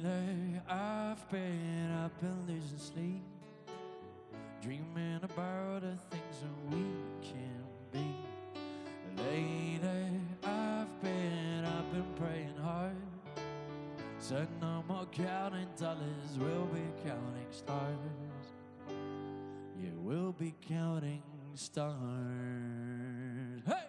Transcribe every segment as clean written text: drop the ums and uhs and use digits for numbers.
Lately, I've been up and losing sleep, dreaming about the things that we can be. Lately, I've been up and praying hard, said no more counting dollars, we'll be counting stars. Yeah, we'll be counting stars. Hey!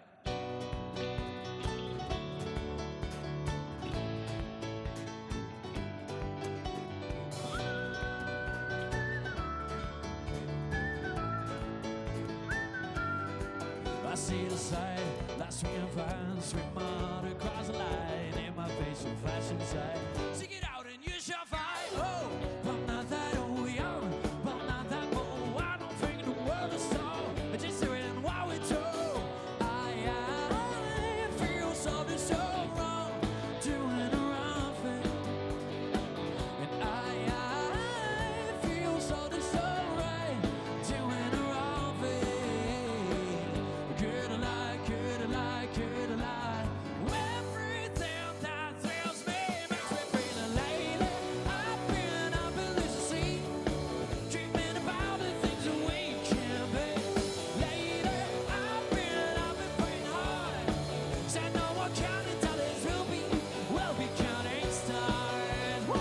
I see the sight, last swing and fine, swim out across the line, in my face will flash inside. Sing it out and you shall find. Oh, I'm not that old young, but I'm not that bold. I don't think the world is tall, but just doing what we do. I feel something so wrong, doing the wrong thing. And I feel something so right, doing the wrong thing. Could I lie, could I lie, could I lie? Everything that thrills me makes me feel lately. I've been up in this sea, dreaming about the things that we can be. Lately, I've been up and praying hard, said no more counting dollars, we'll be counting stars. Woo!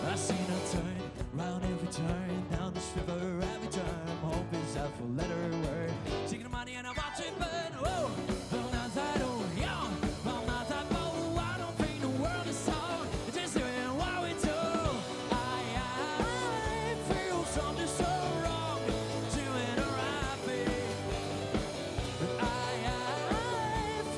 I seen her turn round every turn, down this river every turn. Hope is out for let her word. Taking the money and I watch it burn. Whoa, I'm not that old, young, I'm not that bold. I don't think the world is tall, just doing what we do. I feel something so wrong, doing the right thing. I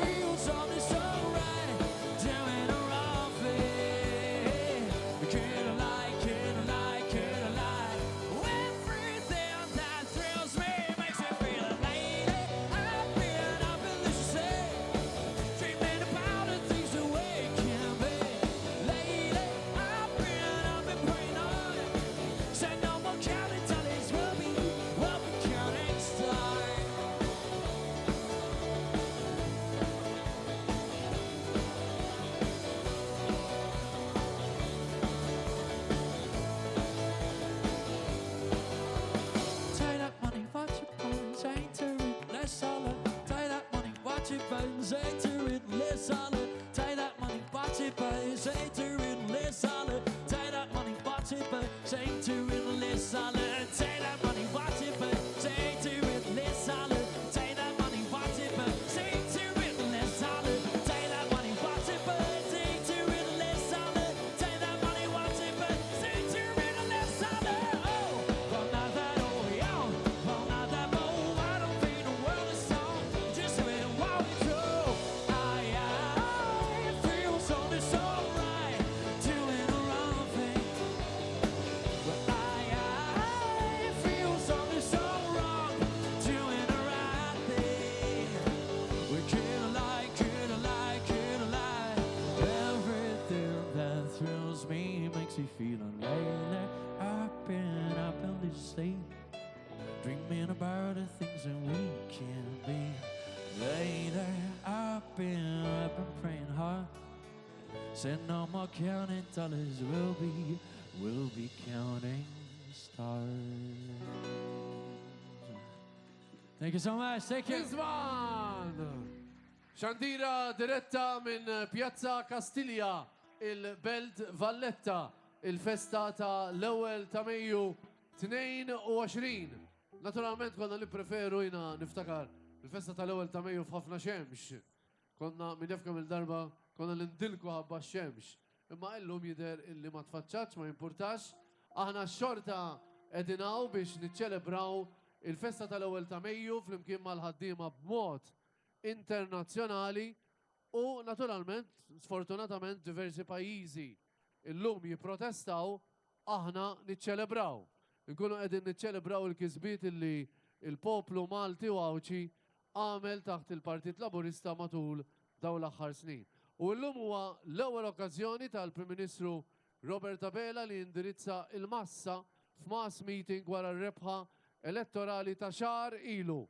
feel something so right, doing the wrong thing. Could I lie, could I lie, could I lie? Everything that thrills me makes me feel lately. I've been up in this sea, dreaming about the things that we can be. Lately, I've been up and praying hard, said no more counting dollars, we'll be counting stars. Tie that money, watch it burn, say to it, less solid. Tie that money, watch it burn, say to it, less solid. Tie that money, watch it burn, say to it, less solid. Tie that money, watch it burn, say to it, less solid. Tie that money, watch it burn, say to it, less solid. Tie that money, watch it burn, say to it, less solid. Tie that money, watch it burn, say to it, less solid. Tie that money, watch it burn, say to it, less solid. Oh, I'm not that old, young, I'm not that bold. I don't think the world is tall, just doing what we do. I feel something so right, doing the wrong thing. But I feel something so wrong, doing the right thing. We could I lie, could I lie, could I lie? Everything that thrills me makes me feel lately. I've been up in this sleep, dreaming about the things that we can be. Lately, I've been up and praying hard, said no more counting dollars, we'll be counting stars. Thank you so much. Take care. Izman! Xandira diretta minn Pjazza Kastilja, il-Belt Valletta, il-festa ta' l-ewwel ta' Mejju 22. Naturalment konna li preferu jina niftakar il-festa ta' l-ewwel ta' Mejju f'ħafna xemx. Konna minn jafkem il-darba konna l-indilku ħabba xemx. Imma illum jider illi ma tfaċċax, ma jimpurtax. Aħna xorta edinaw biex niċċelebraw il-festa tal-ewwel ta' Mejju flimkien mal-ħaddiema b'mod internazzjonali u naturalment, sfortunatament, diversi pajjiżi illum jipprotestaw, aħna niċċelebraw. Nkunu qegħdin niċċelebraw il-kisbiet illi il-poplu Malti u Awċi għamel taħt il-Partit Laburista matul dawn l-aħħar snin. U llum huwa l-ewwel okkażjoni tal-Prim Ministru Robert Abela li indirizza il-massa f'mass meeting wara r-rebħa elettorali ta' xar ilu.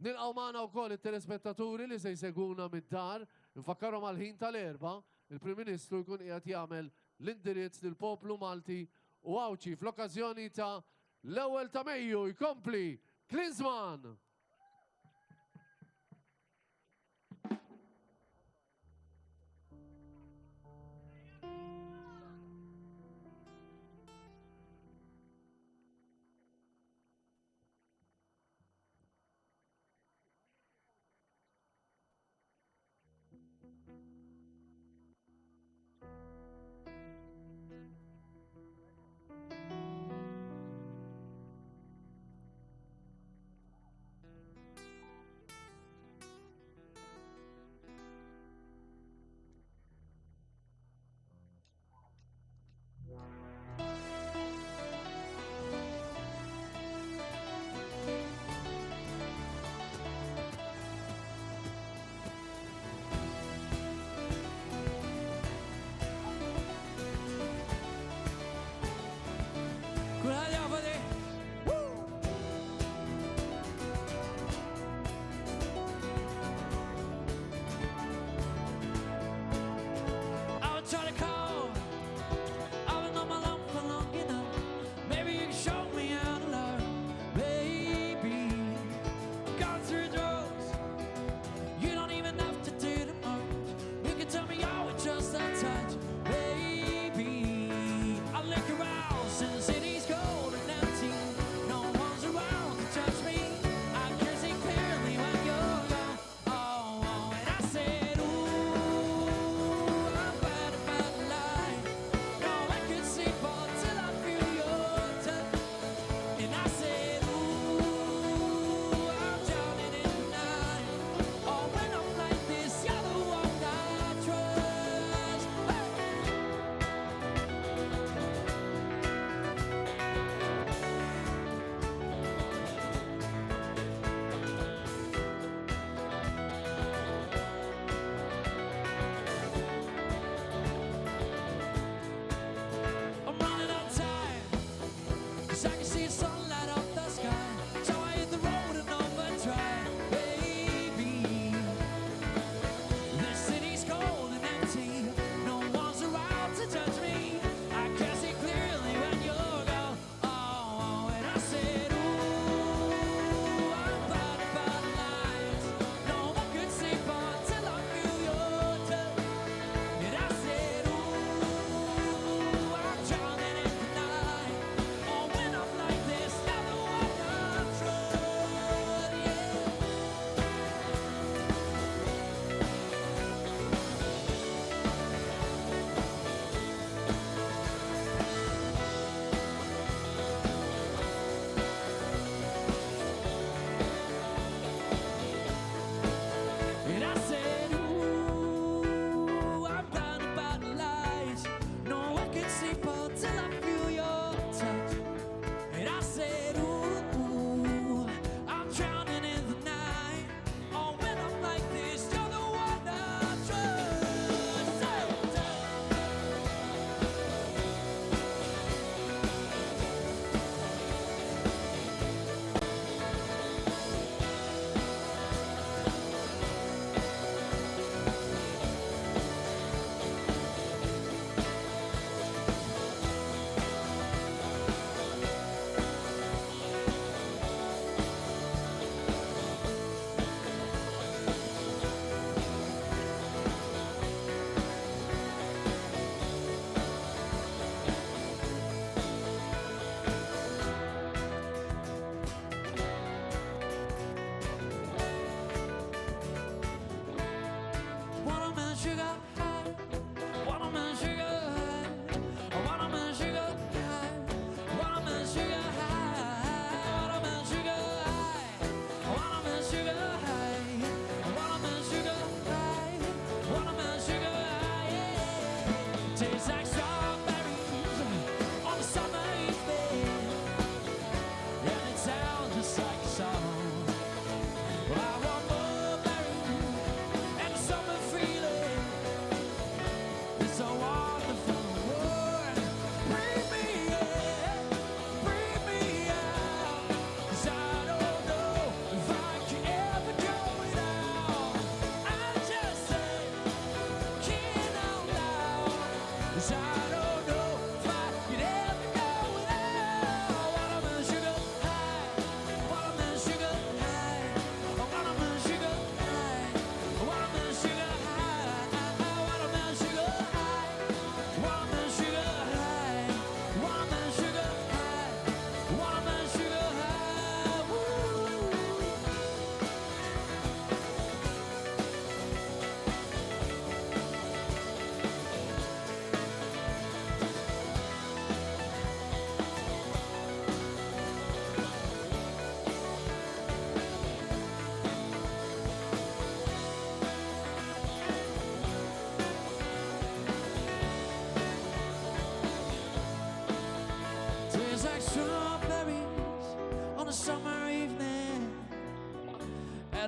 Nilqaw magħna wkoll it-telespettaturi li se jseguna mid-dar, nfakkarhom għal-ħin tal-erba, il-Prim Ministru jkun qiegħed jagħmel l-indirizz lill-poplu Malti u għawċi fl-okkażjoni ta' l-ewwel ta' Mejju jkompli Klinsmann.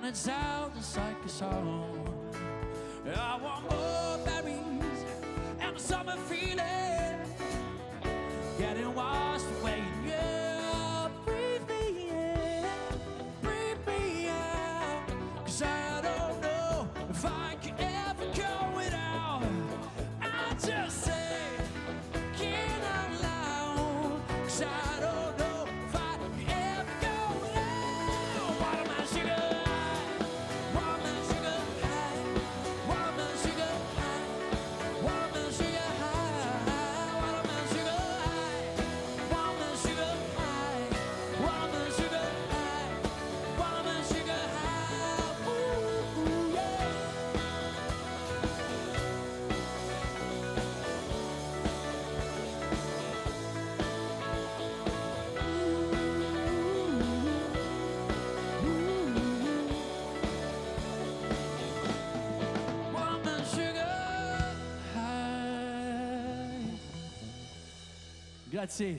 it sounds just like a song. I want more berries and a summer feeling, getting washed away in you. Breathe me in, breathe me out, 'cause I don't know if I can ever go without. I just say, get out loud, 'cause I don't know if I can ever go without. Watermelon sugar high, watermelon sugar high, watermelon sugar high, watermelon sugar high, watermelon sugar high, watermelon sugar high, watermelon sugar high, watermelon sugar high. Ooh, yeah. Watermelon sugar high. Grazie.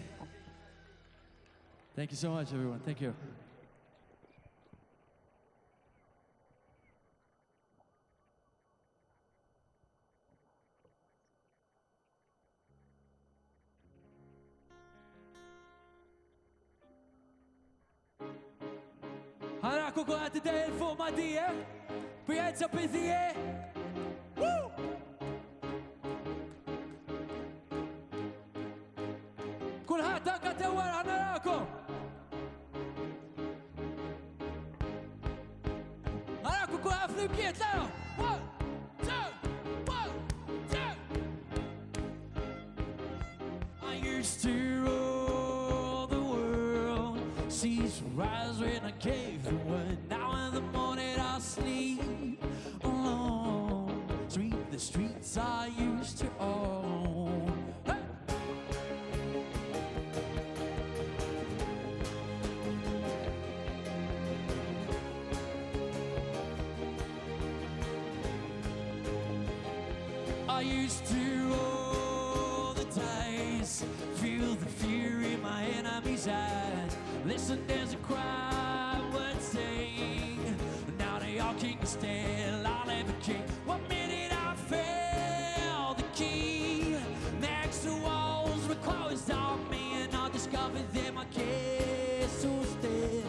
Thank you so much, everyone. Thank you. Ħanaku kuħat id-dejl fuq ma dije, bħiħedza bizzije. Kulħat anka tewar ħanaraku. Ħanaku kuħat fl-imkiet, lero. 1, 2, 1, 2. I used to rule the world, seas rise when I cave the wood. Now in the morning I sleep alone, sweep the streets I used to own. Hey! I used to roll the dice, feel the fear in my enemy's eyes. Listen, there's a cry worth saying. Now they all king still, I'll ever king. 1 minute I felt the key. Next to walls were closed on me, and I discovered that my castle's dead.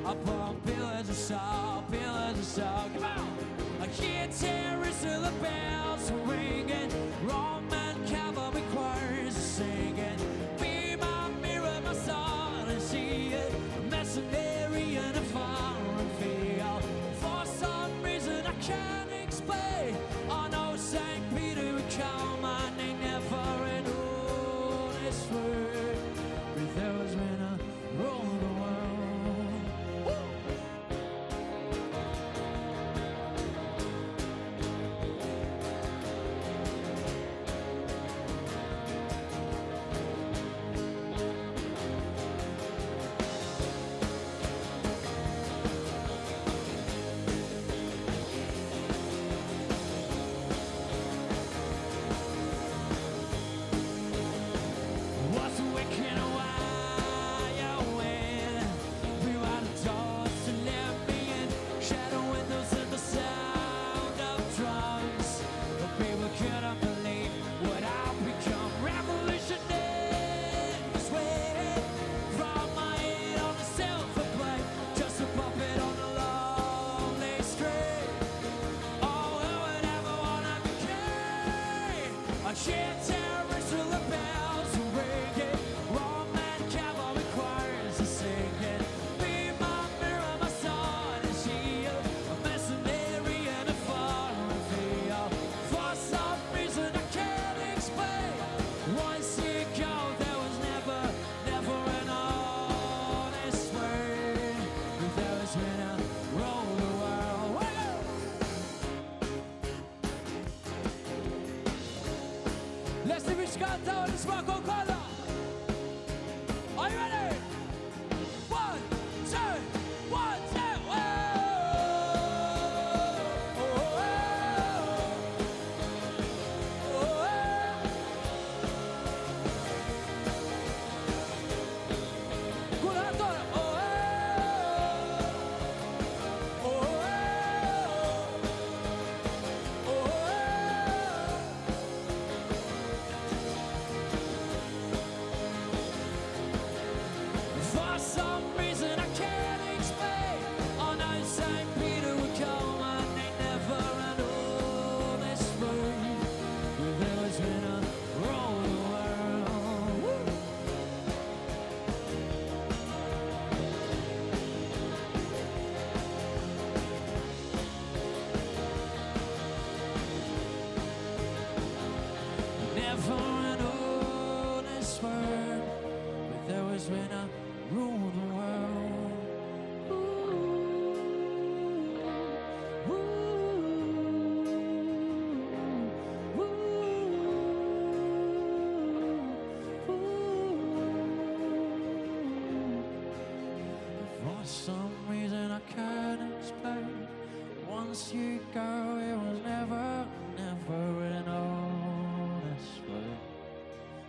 Upon pillars of salt, pillars of salt. Come on! I hear terrorists till the bells are ringing. Roman cavalry choirs are singing. Be my mirror, my son, and see it. Mercenary in a foreign field. For some reason I can't explain. I know St. Peter would call my name never an honest word. But there was when I rolled the world. Woo! What's waking wide awake? Blew out the doors to let me in. Shadow windows and the sound of drums. But people couldn't believe what I've become. Revolutionaries waiting from my head on the silver plate, just a puppet on the lonely street. Oh, who would ever wanna be king? I hear terrorists till the bells are ringing. Roman cavalry choirs are singing. Be my mirror, my sword and shield. A mercenary in a foreign field. For some reason I can't explain. Once ago there was never an honest word. But there was when I rolled the world. Whoa! Leslie Rich canta o nisma' con kolla. Are you ready? 1, 2, 1, 2. Kulħadd ora. Oh, for an honest word, but there was when I ruled the world. Ooh, ooh, ooh, ooh. For some reason I can't explain. Once you go, it was never, never an honest word.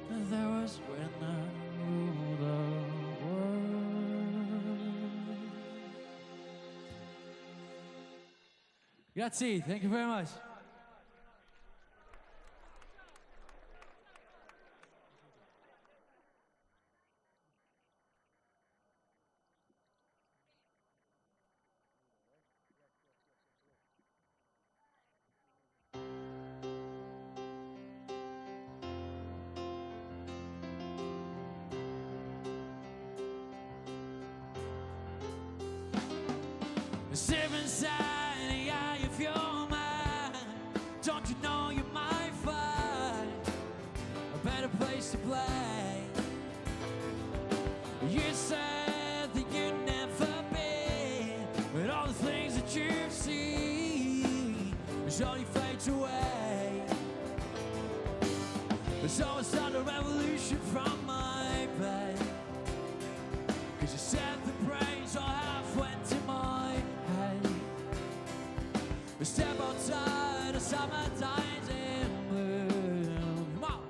But there was when I ruled the world. Grazie, thank you very much. Step inside the eye of your mind. Don't you know you might find a better place to play? You said that you'd never be, but all the things that you've seen slowly fades away. So I started a revolution from my bed, 'cause you said the brains all half went to my head. We step outside the summertime's in bloom. Come on.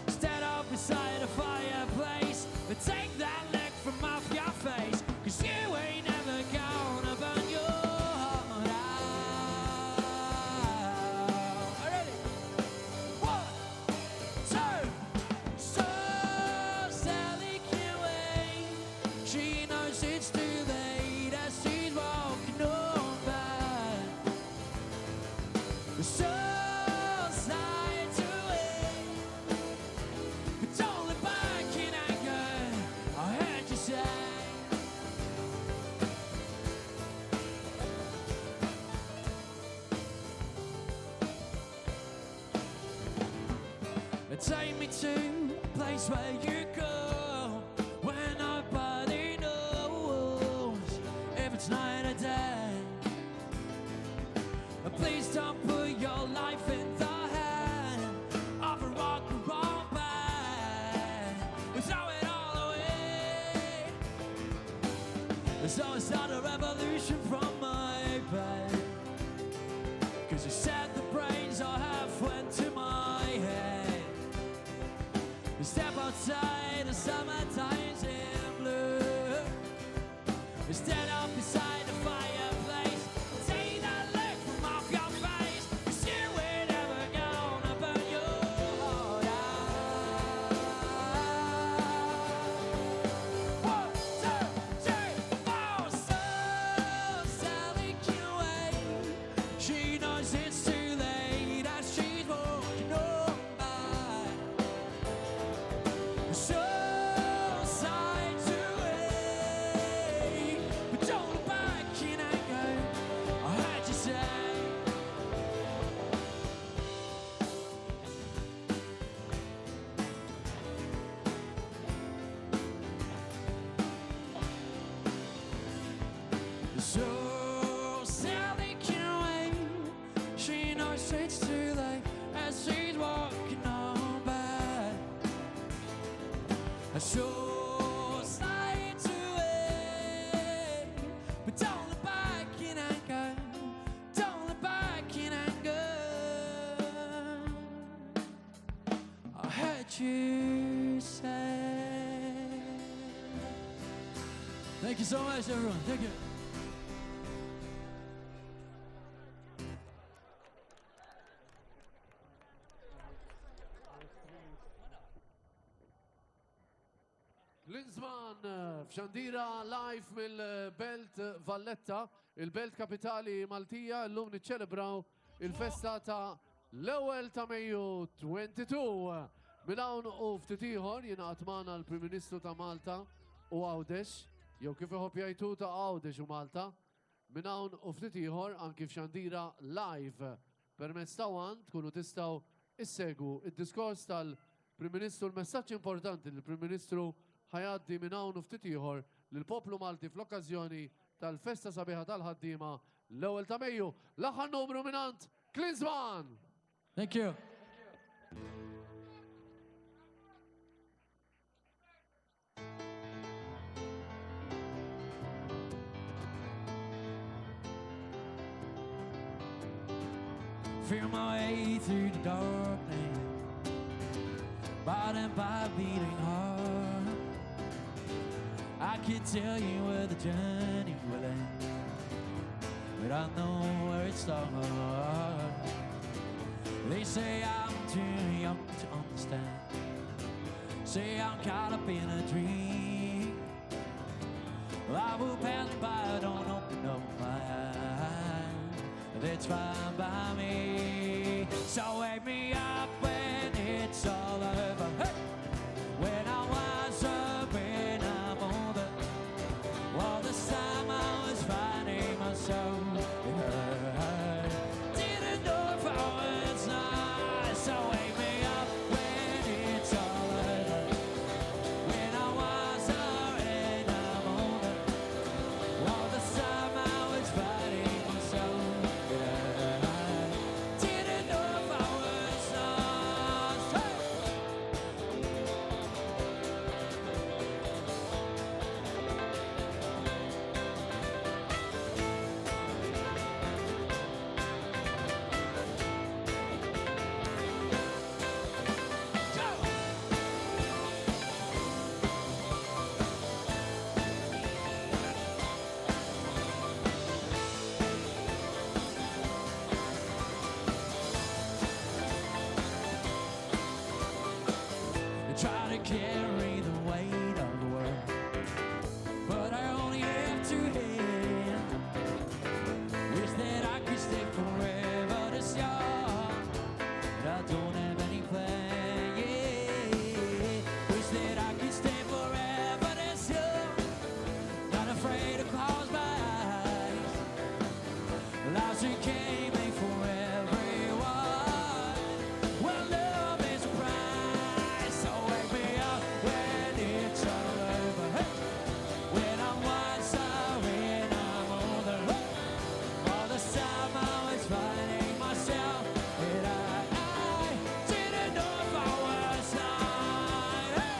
Stand up beside a fireplace, but take that look from off your face, 'cause you ain't never gonna burn your heart out. Ready? 1, 2. So Sally can't wait. She knows it's too late as she's walking on by. So side to it, but don't look back in anger. I heard you say. Take me to a place where you go, where nobody knows if it's night or day. Please don't put your life in the hand of a rock and roll band. We throw it all away. So I start a revolution from my bed, 'cause you said the brains all half went to my head. We step outside the summertime's in blue. We stand up beside the fireplace. Take that look from off your face, 'cause you ain't never gonna burn your heart out. 1, 2, 3, 4. So Sally can't wait. She knows it's too late as she's walking on by. So side to it, but don't look back in anger. I heard you say. So Sally can't wait. She knows it's too late as she's walking on by. So slide to it, but don't look back in anger. Don't look back in anger. I heard you say. Thank you so much, everyone. Thank you. Linsman f'Xandira live mill-Belt Valletta, il-Belt Kapitali Maltija, l-lum niċċelebraw il-festa ta' l-ewwel ta' Mejju 22. Milawn u ftit ieħor jingħaqad magħna l-Prim Ministru ta' Malta u Għawdex, jew kif iħobb jgħidu ta' Għawdex u Malta. Minn hawn u ftit ieħor anki f'Xandira live permezz ta' wan tkunu tistgħu issegu id-diskors tal-Prim Ministru, l-messaġġ importanti li l-Prim Ministru ħajaddi minn hawn u ftit ieħor lill-poplu Malti fl-okkażjoni tal-festa sabiħa tal-ħaddiema l-ewwel ta' Mejju. L-aħħar numru minant Klinsmann. Thank you. Feel my way through the darkness, bottom by beating heart. I could tell you where the journey will end, but I know where it starts. They say I'm too young to understand, say I'm caught up in a dream. I will pass by, I don't open up my eyes, that's fine by me. So wake me up when it's all over, hey! When I was up and I'm older, all the time I was finding myself. Didn't know if I was nice. So wake me up when it's all over. When I was up and I'm older, all the time I was finding myself. Didn't know if I was nice. Hey! Try to carry the weight of the world, but I only have two hands. Wish that I could stay forever this young, but I don't have any plan. Yeah. Wish that I could stay forever this young, not afraid to close my eyes. Life's a game made for everyone. Well, love is a prize, so wake me up when it's all over. Hey! When I'm wiser, when I'm older, hey! All the time I was finding myself, and I didn't know if I was lying. Hey!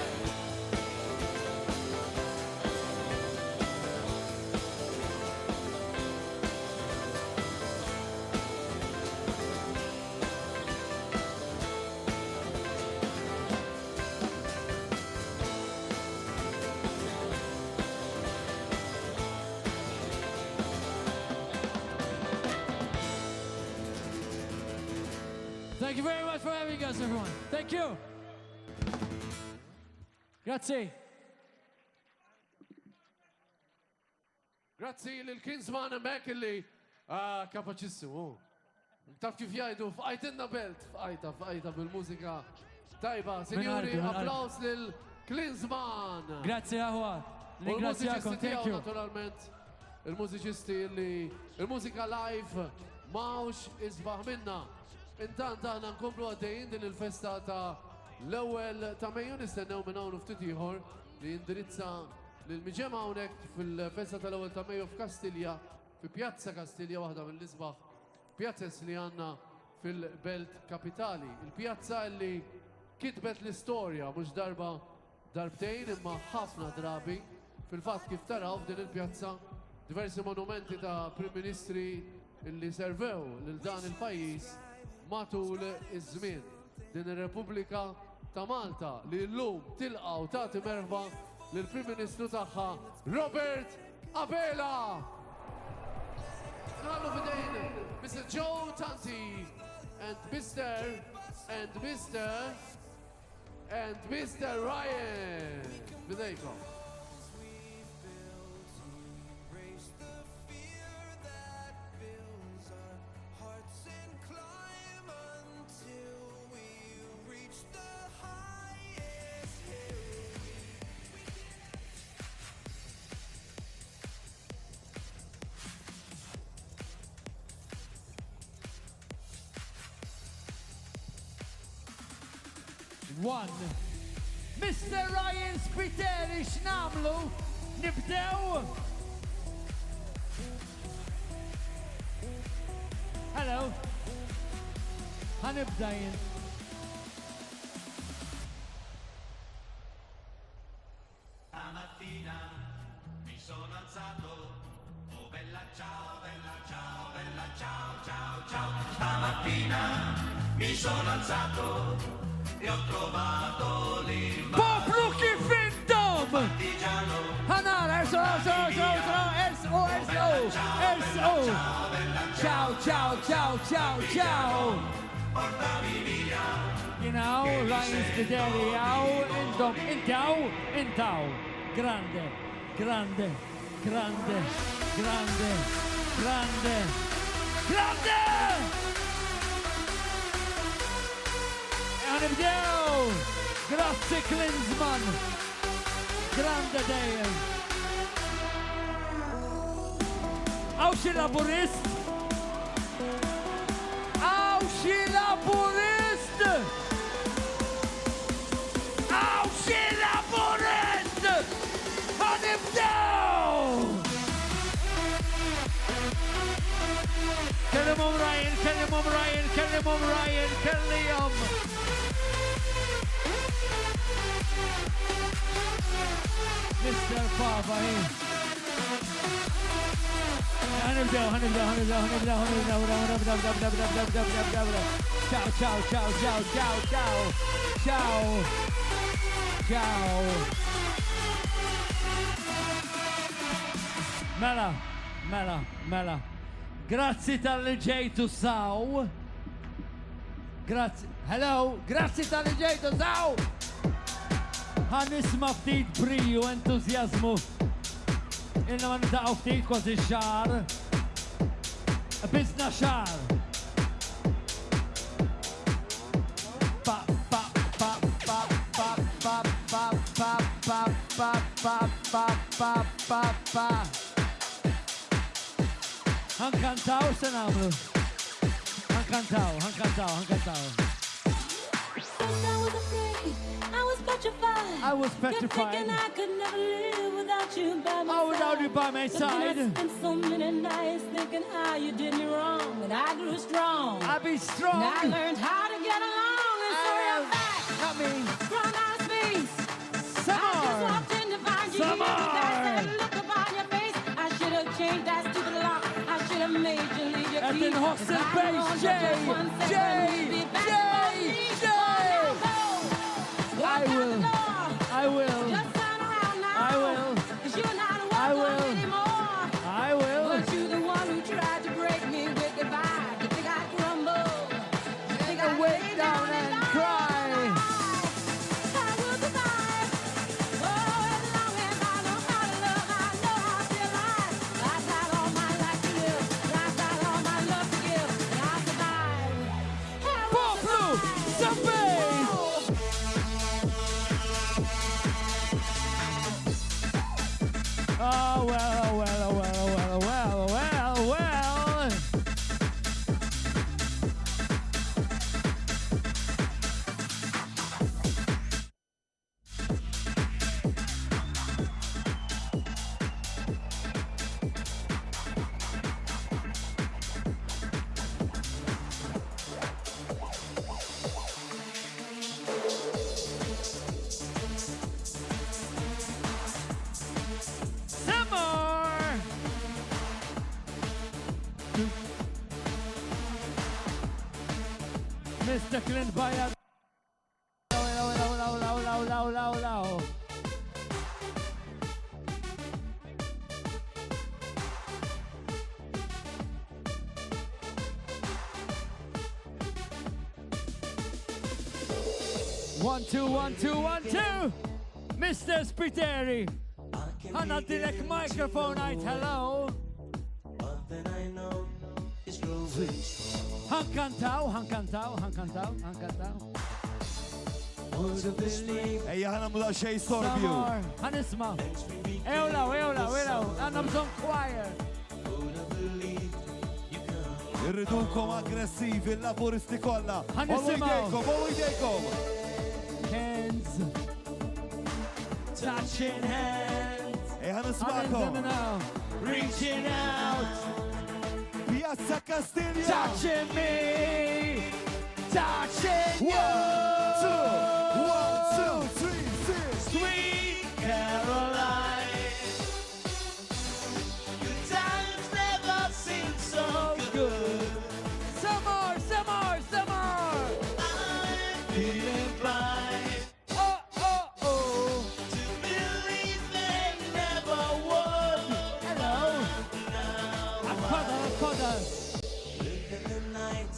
Thank you very much for having us, everyone. Thank you. Grazie. Grazzi lil-Klinsmann hemmhekk illi kapaċissimu. Taf kif jgħidu f'qajtinna belt, f'qajta bil-mużika tajba. Sinjuri, Minardi. applaus lil-Klinsmann. Grazie Ahwa. Ringrazzjakom. Il-mużiċisti Thank tiegħu you. naturalment. Il-mużiċisti li il-mużika live mawx isbaħ minna. Intant aħna nkomplu għaddejjin din il-festa ta' l-ewwel ta' Mejju nistennew minn hawn u ftit ieħor li jindirizza lil miġema hawnhekk fil-festa tal-ewwel ta' Mejju f'Kastilja, fi Pjazza Kastilja waħda mill-isbaħ pjazzes li għandna fil-Belt Kapitali. Il-pjazza li kitbet l-istorja mhux darba darbtejn imma ħafna drabi. Fil-fatt kif taraw f'din il-pjazza diversi monumenti ta' Prim Ministri illi servew lil dan il-pajjiż matul iż-żmien. Din ir-Repubblika ta' Malta li llum tilqa' u tagħti merħba lill-Prim Ministru tagħha Robert Abela. Nħallu fidejn Mr. Joe Tanti and Mr. Ryan. Bidejkom. 1. Mr. Ryan Spiteri, x'namlu? Nibdew? Hello. Ħanibda jien. Stamattina mi sono alzato, oh bella ciao, bella ciao, bella ciao, ciao, ciao. Stamattina mi sono alzato e ho trovato l'imbarazzino. Poplu kif intom! Ħanar, erso. Ciao, ciao, ciao, ciao, ciao. Portami via, You know, Ryan Spiteri, intom, intaw. Grande, grande, grande, grande, grande, grande! Nibdew! Grazie Klinsman! Grande Dejjem! Għaw xi laburist! Għaw xi laburist! Għaw xi laburist! Ħanibdew! Kellimhom Ryan, kellimhom Ryan, kellimhom Ryan, kellihom! Mr. Papa here. Ciao. Mela. Grazzi tal-li ġejtu saw. Grazzi. Hello, grazzi tal-li ġejtu saw. Ħanisma ftit briju, entuzjazmu. Inna ma nitaqgħu ftit kważi xar. Bizna xar. Ħankantaw se nagħmlu. Ħankantaw. I was petrified. Kept thinking I could never live without you by my Oh, without you by my But then I side. spent so many nights thinking how you did me wrong, and I grew strong. I'll be strong. And I learned how to get along, and so you're back Not me. from outer space. Some I just more. walked in to find you Some here with that more. sad look upon your face. I should have changed that stupid lock. I should have made you leave your And key. then Hawks If and I'd Bass, known for Jay, just 1 second Jay, you'd be back Jay, on me. Jay. Oh, now go. I Walk out will. the door. I will. Just turn around now. I will. 'Cause you're not I welcome will. anymore. I will. But you're the one who tried to break me with goodbye. You think I'd crumble? You think I'd Wait lay down and die? cry. I will survive. Oh, as long as I know how to love, I know how to feel alive. I've got all my life to live. I've got all my love to give. And I'll survive. I will Poplu, survive. some bass. Oh. Oh, well. Some more. Mr. Clint Bayard. Low. 1, 2, 1, 2, 1, 2. Mr. Spiteri. Ħanadilek microphone għajt hello. Ħankantaw. Ejja ħana mla xej sorbju. Ħanisma. Ewlaw. Għanna bżon choir. Irridukom aggressivi, il-laburisti kolla. Ħanisimgħu. Ollu jdejkom. touching hands. ħanismakom. Reaching out, Piazza Castiglia. touching me, touching you. 1, 2, 3, 6. Sweet Caroline, good times never seem so good. Some more, some more, some more. I'm feeling blind. Oh, oh, oh. To believe they never would. Hello. Father. Look at the night.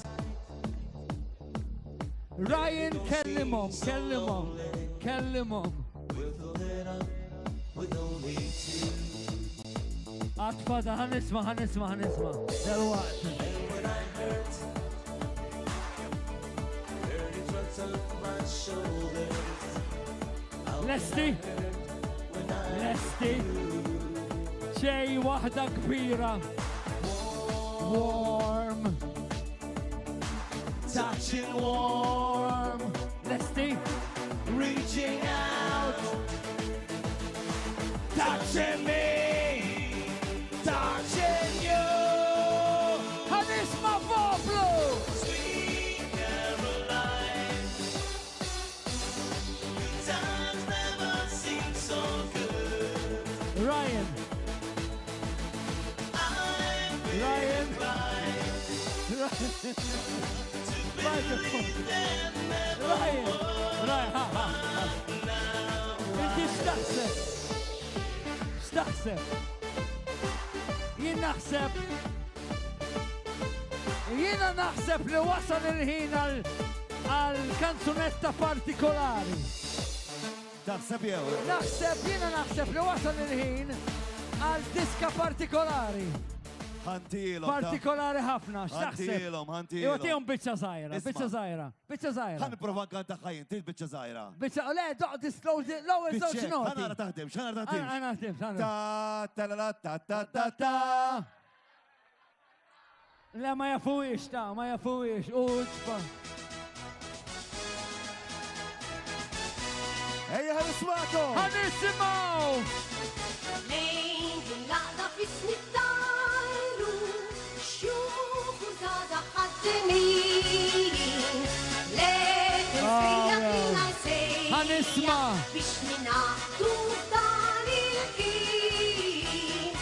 Ryan kellimhom. We'll fill it up with only two. Atfada, ħanisma. Del-waqt. And when I hurt it runs up my shoulders. Lesti? ċej wahda kbira. Warm. Touching warm. Lesti? Reaching out. Touching me. Touching you. ħanisma poplu. Sweet Caroline, good times never seem so good. Ryan. I'm Ryan. blind Microphone. to them never Ryan. Ha. Inti x'taħseb? Jiena naħseb li wasal il-ħin għal kanzunetta partikolari. Taħseb jew. Jiena naħseb li wasal il-ħin għal diska partikolari. Ħantilhom. Partikolari ħafna, x'taħseb? Ħantilhom. Iwatihom biċċa żgħira, Isma'. biċċa żgħira. Ħanipprova nkanta ħajjin, trid biċċa żgħira. Biċċa, le, doqdi l-ewwel żewġ Biċċek, noti. ħanara taħdem, x'ħanara taħdem. Naħdem. Ta la ta ta ta ta. Le, ma jafuwix, uċfa. Ejja ħanismakom. Ħanisimaw! Lejn laqda fis-snittajru, xjuħu zada ħaddinin. Lekin sejja tina sejja Ħanisma. biex ninaqdu dan il-ħin.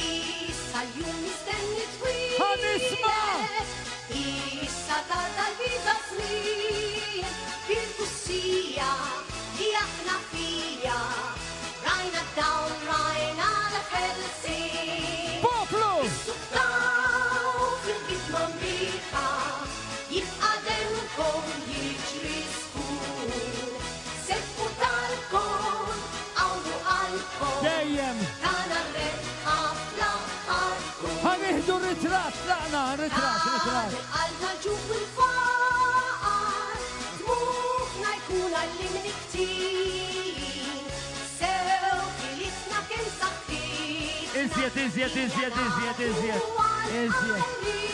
Issa l-jum mistenni twil. Ħanisma. Issa tarda l-biza snin. Fil-kussija li aħna fija. Rajna dawn, rajna l-ħelsin. Poplu! Suktaw fil-gitma mriħa, jibqa denkom jiġri skur. Seppu tal-kon, għawdu għal-kon, Dejjem! tana r-rebħa fl-ħarkun. Ħaniħdu ritrat, laqna, ritrat. Għalna ġub il-faqar, dmuħna jkun għallimni ktir. Sew kilitna kem saħħit.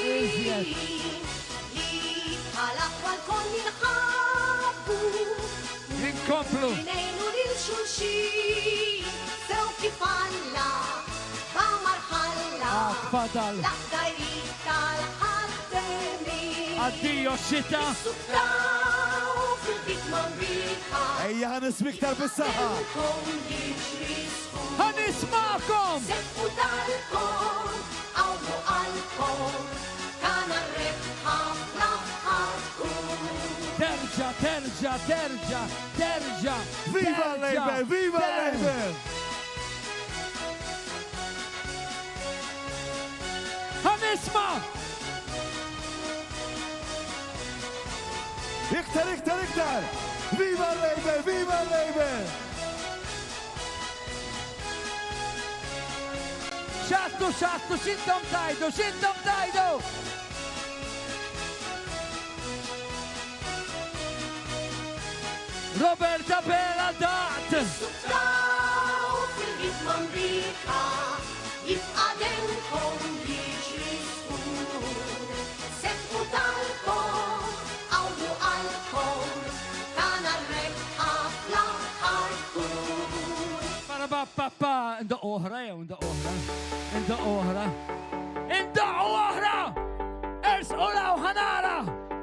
Iżjed. Li bħal-aqwa l-kon nilħabbu. Ninkomplu. Nejnu lil-xulxin. Sew kif Alla, ba marħalla. Fadal. Laqda jrid tal-ħaddemi. Addio xita. Suktaw fil-gitma mriħa. Ejja ħanismiktar bis-saħħa. Denkom jiġri skur. Ħanismakom! Seppu tal-kon, għawdu għal-kon, kana r-rebħa fl-ħarkun. Terġa. Viva l-Label, viva l-Label. Ħanisma! Iktar. Viva l-Label. Xattu, xintom tajdu! Roberta Bella dat! Suktaw fil-gitma mriħa, jibqa denkom jiġri skur. Seppu tal-kon, għawdu għal-kon, kana r-rebħa fl-ħarkun. Pappa, ndaq oħra jew ndaq oħra. Ndaq oħra. Ndaq oħra! Ersqulaw ħanara!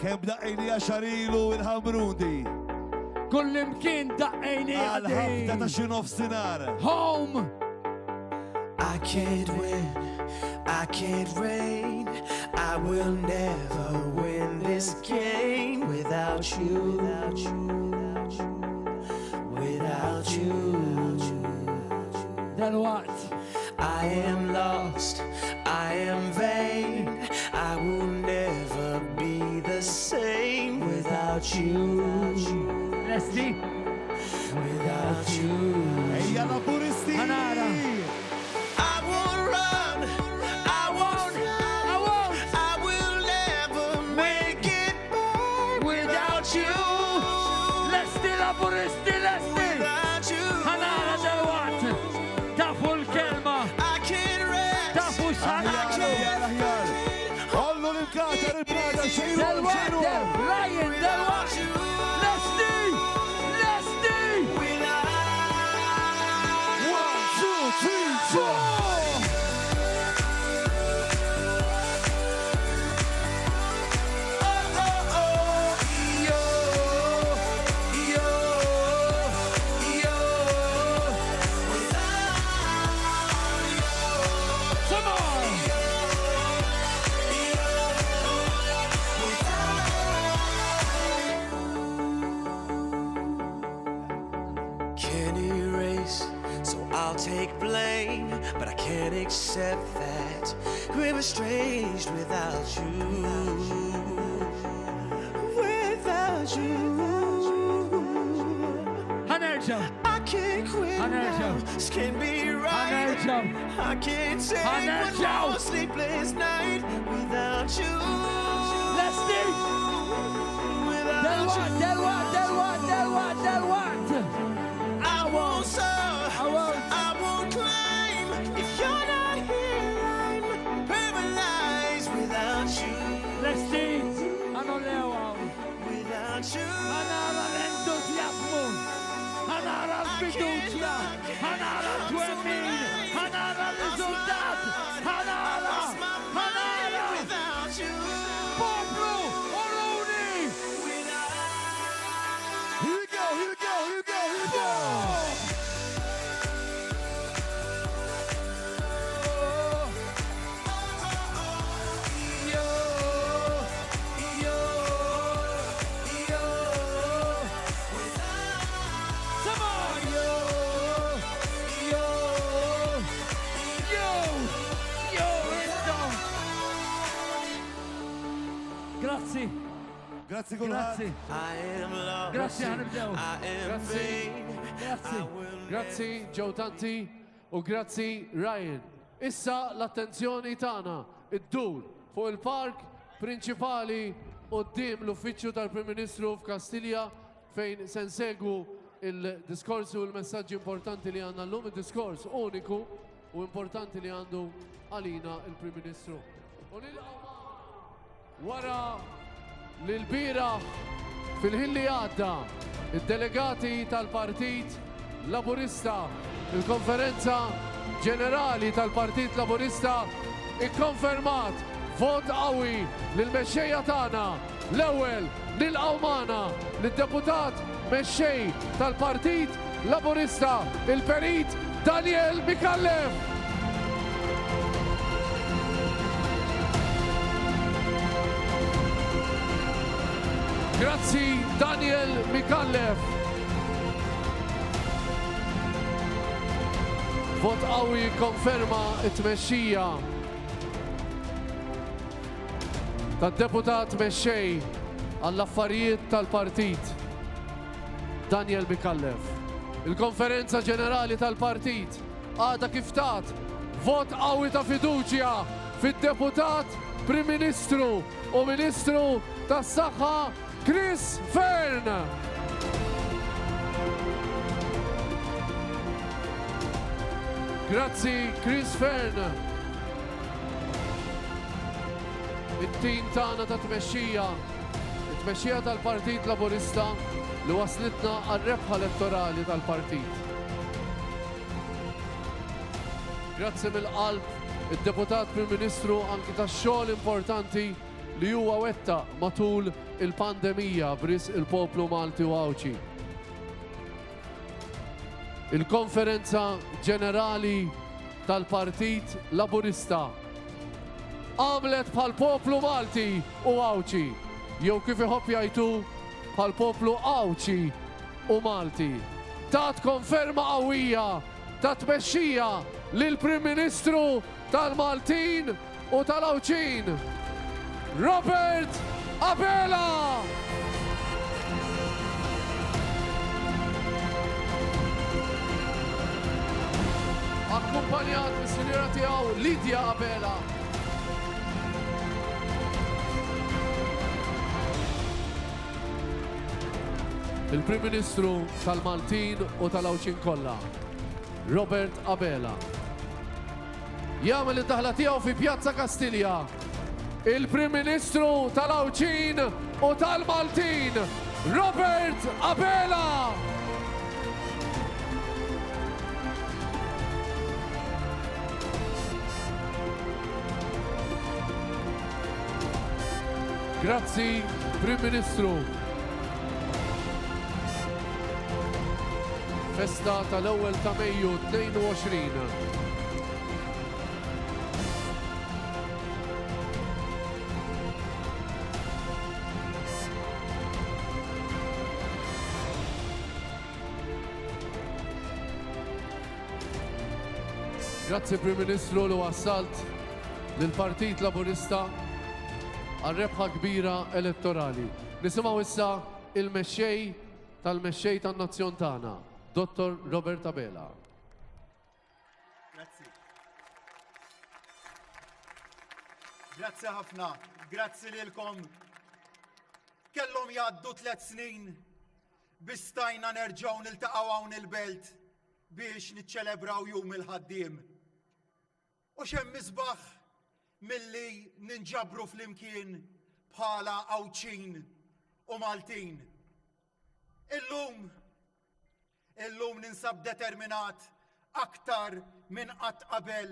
Kem bdaqqini għaxarilu il-ħamrudi. Kullimkien daqqejni Għal-ħafta ta' xinof sinar. Home! I can't win, I can't reign. I will never win this game without you, without you, without you. Dal-waqt. I am lost, I am vain. I will never be the same without you, Lesti? without you. Ejja la puristi. Ħanara. I won't run, I won't, I will never make it back Without you! Lesti laburisti, lesti! without you. ħanara dal-waqt! Tafu l-kelma! I can't rest. Tafu Aħjar, x'ħanara! aħjar, aħjar. Ollu l-imkater il-brada xejru. Dal-waqt, Ryan, dal-waqt! Lesti! Lesti! One, two, three, four. Come on! Can't erase, so I'll take blame. But I can't accept that we're estranged without you. Without you. ħanerġa! I can't quit Hanerġa. now. This can't be right. ħanerġa! I can't take one Hanerġa. more sleepless night without you. Lesti! Without Dal-waqt, you. dal-waqt, dal-waqt, dal-waqt, dal-waqt! I won't serve. I won't. I won't climb. If you're not here, I'm paralyzed without you. Lesti! Għanu lewaw! Without you. ħanara l-entuzjazmu! ħanara l-fiduċja! ħanara l-twemmin! ħanara l-riżultat! ħanara! ħanara! Without you. Poplu! Oruni! Here we go, here we go, here we go, here we go. Come on! Rizzo! Grazzi, Grazzi kulħadd. grazzi, I am lost. grazzi ħanibdew. I am Grazzi. vain. Grazzi. I will Grazzi Joe Tanti u grazzi Ryan. Issa l-attenzjoni tagħna id-dur fuq il-park prinċipali qudiem l-uffiċċju tal-Prim Ministru f'Kastilja fejn se nsegwu il-diskorsi u l-messaġġi importanti li għandna llum, id-diskors uniku u importanti li għandu għalina il-Prim Ministru. U nilqgħu wara li l-bira fil-ħilli għadda id-delegati tal-Partit Laburista, il-Konferenza Ġenerali tal-Partit Laburista ikkonfermat vot qawwi lill-mexxejja tagħna. L-ewwel nilqgħu magħna lid-deputat mexxej tal-Partit Laburista, il-Perit Daniel Mikallef. Grazzi Daniel Mikallef. Vot qawwi konferma t-tmexxija tad-deputat mexxej għall-affarijiet tal-partit Daniel Mikallef. Il-Konferenza Ġenerali tal-Partit għadha kif tat vot qawwi ta' fiduċja fid-deputat Prim Ministru u Ministru tas-Saħħa Chris Fern. Grazzi Chris Fern. it-tim tagħna ta' tmexxija, it-tmexxija tal-Partit Laburista li waslitna għar-rebħa elettorali tal-partit. Grazzi mill-qalb id-Deputat Prim Ministru anki tax-xogħol importanti li huwa wettaq matul il-pandemija bris il-poplu Malti u Awċi. Il-Konferenza Ġenerali tal-Partit Laburista għamlet bħal-poplu Malti u Awċi, jew kif iħobb jgħidu bħal-poplu Awċi u Malti. Tat konferma qawwija ta' tmexxija lill-Prim Ministru tal-Maltin u tal-Awċin, Robert Abela! Akkumpanjat mis-sinjora tiegħu Lidja Abela. Il-Prim Ministru tal-Maltin u tal-Awċin kollha, Robert Abela. Jagħmel id-daħla tiegħu fi Pjazza Kastilja il-Prim Ministru tal-Awċin u tal-Maltin, Robert Abela. Grazzi, Prim Ministru. Festa tal-ewwel ta' Mejju 22. Grazzi Prim Ministru li wassalt lill-Partit Laburista għal-rebħa kbira elettorali. Nisimgħu issa il-mexxej tal-mexxej tan-nazzjon tagħna, Dr. Robert Abela. Grazzi. Grazzi ħafna. Grazzi lilkom. Kellhom jgħaddu 3 snin biex stajna nerġgħu niltaqgħu hawn il-belt biex niċċelebraw jum il-ħaddiem. U xemm misbaħ milli ninġabru flimkien bħala Awċin u Maltin. Illum ninsab determinat aktar minn qatt qabel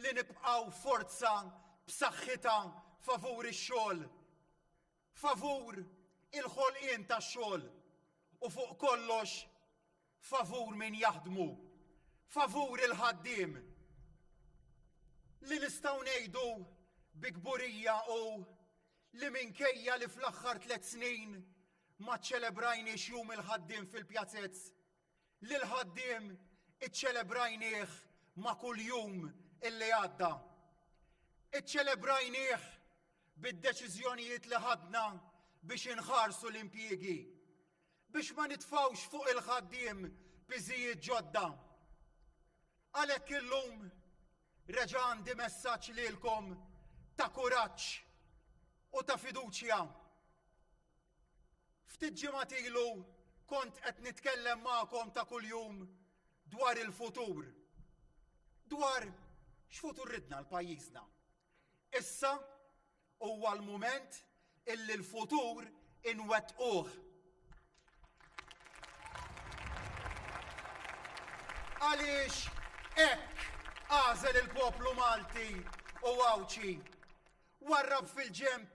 li nibqgħu forza b'saħħitha favur ix-xogħol, favur il-ħolqien tax-xogħol u fuq kollox favur min jaħdmu, favur il-ħaddiem. Li nistgħu ngħidu bi kburija u li minkejja li fl-aħħar 3 snin ma ċċelebrajniex jum il-ħaddiem fil-pjazzezz, li l-ħaddiem iċċelebrajnieh ma' kull jum illi għadda. Iċċelebrajnieh bid-deċiżjonijiet li ħadna biex inħarsu l-impjiegi, biex ma nitfawx fuq il-ħaddiem biżijiet ġodda. Għalhekk illum reġa' għandi messaġġ lilkom ta' kuraġġ u ta' fiduċja. Ftit ġimgħat ilu kont qed nitkellem magħkom ta' kuljum dwar il-futur. Dwar x'futur ridna l-pajjiżna. Issa huwa l-mument illi l-futur inwettquh. Għaliex hekk għażel il-poplu Malti u Awċi. Warrab fil-ġemp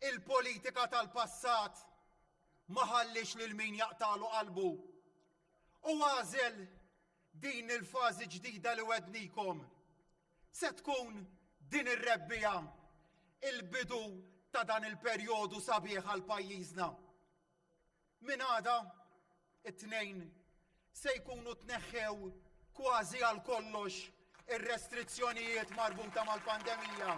il-politika tal-passat ma ħallix lil min jaqtalu qalbu. U għażel din il-fażi ġdida li wednikom. Se tkun din ir-rebbija il-bidu ta' dan il-perjodu sabiħ għal pajjiżna. Min għada it-tnejn se jkunu tneħħew kważi għal kollox ir-restrizzjonijiet marbuta mal-pandemija.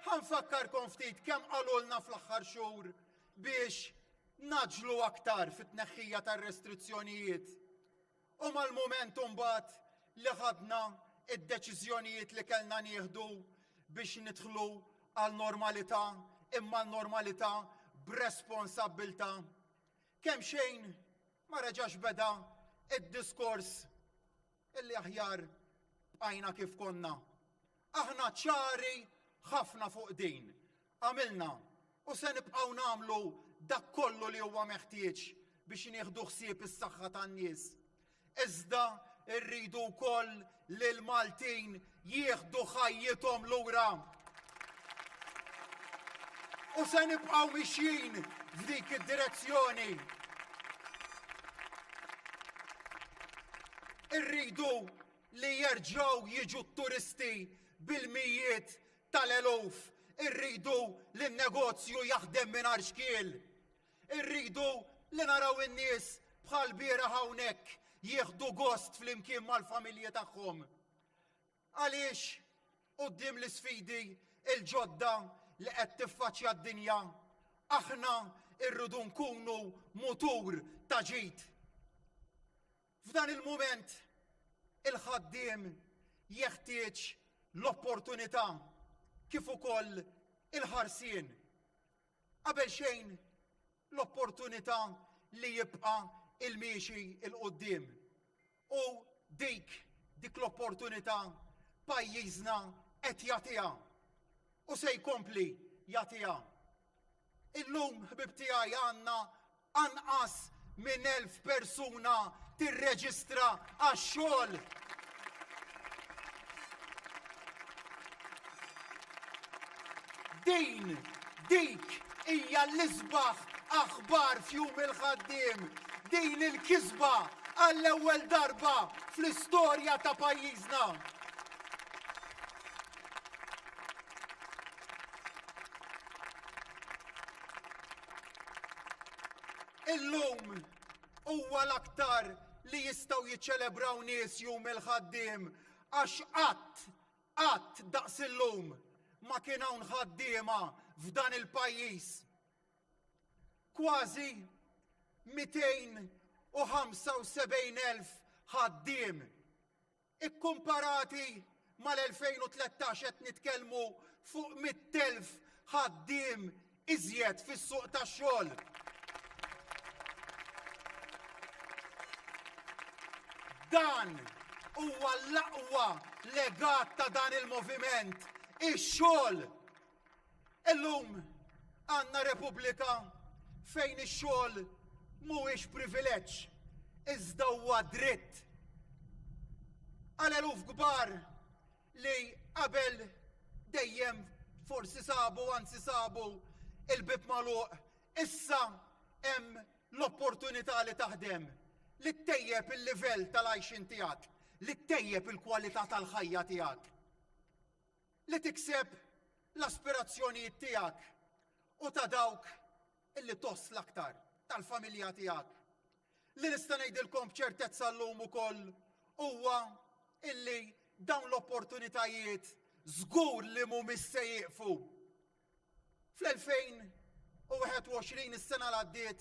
Ħanfakkarkom ftit kemm qalulna fl-aħħar xhur biex naġlu aktar fit-tneħħija tar-restrizzjonijiet. U mal-mument imbagħad li ħadna id-deċiżjonijiet li kellna nieħdu biex nidħlu għal normalità, imma l-normalità b'responsabbiltà. Kemm xejn ma reġax beda id-diskors illi aħjar bqajna kif konna. Aħna ċari ħafna fuq din. Għamilna u se nibqgħu nagħmlu dak kollu li huwa meħtieġ biex nieħdu ħsieb is-saħħa tan-nies. Iżda rridu wkoll li l-Maltin jieħdu ħajjithom lura. U se nibqgħu mixjin f'dik id-direzzjoni. Irridu li jerġgħu jiġu t-turisti bil-mijiet tal-eluf. Irridu li n-negozju jaħdem mingħajr xkiel. Irridu li naraw in-nies bħal biera hawnhekk jieħdu gost flimkien mal-familji tagħhom. Għaliex quddiem l-isfidi il-ġodda li qed tiffaċċja d-dinja, aħna rridu nkunu mutur ta' ġid. F'dan il-mument il-ħaddiem jeħtieġ l-opportunità kif ukoll il-ħarsien. Qabel xejn l-opportunità li jibqa' il-miexi il-qoddim. U dik l-opportunità pajjiżna qed jagħtiha u se jkompli jagħtiha. Illum ħbib tiegħi għandna anqas minn 1000 persuna tirreġistra għax-xogħol. Dik hija l-isbaħ aħbar f'jum il-ħaddiem. Din il-kisba għall-ewwel darba fl-istorja ta' pajjiżna. Illum huwa l-aktar li jistgħu jiċċelebraw nies jum il-ħaddiem għax qatt daqs illum ma kien hawn ħaddiema f'dan il-pajjiż. Kważi 275,000 ħaddiem. Ikkumparati mal-2013 qed nitkellmu fuq 100,000 ħaddiem iżjed fis-suq tax-xogħol. Dan huwa l-aqwa legat ta' dan il-moviment, ix-xogħol. Illum għandna Repubblika fejn ix-xogħol mhuwiex privileġġ, iżda huwa dritt. Għal eluf kbar li qabel dejjem forsi sabu il-bib magħluq, issa hemm l-opportunità li taħdem, li ttejjeb il-livell tal-għajxin tiegħek, li ttejjeb il-kwalità tal-ħajja tiegħek, li tikseb l-aspirazzjonijiet tiegħek u ta' dawk illi toss l-aktar tal-familja tiegħek. Li nista' ngħidilkom b'ċertezza llum ukoll huwa illi dawn l-opportunitajiet żgur li mhumiex se jieqfu. Fl-2021 is-sena l għaddiet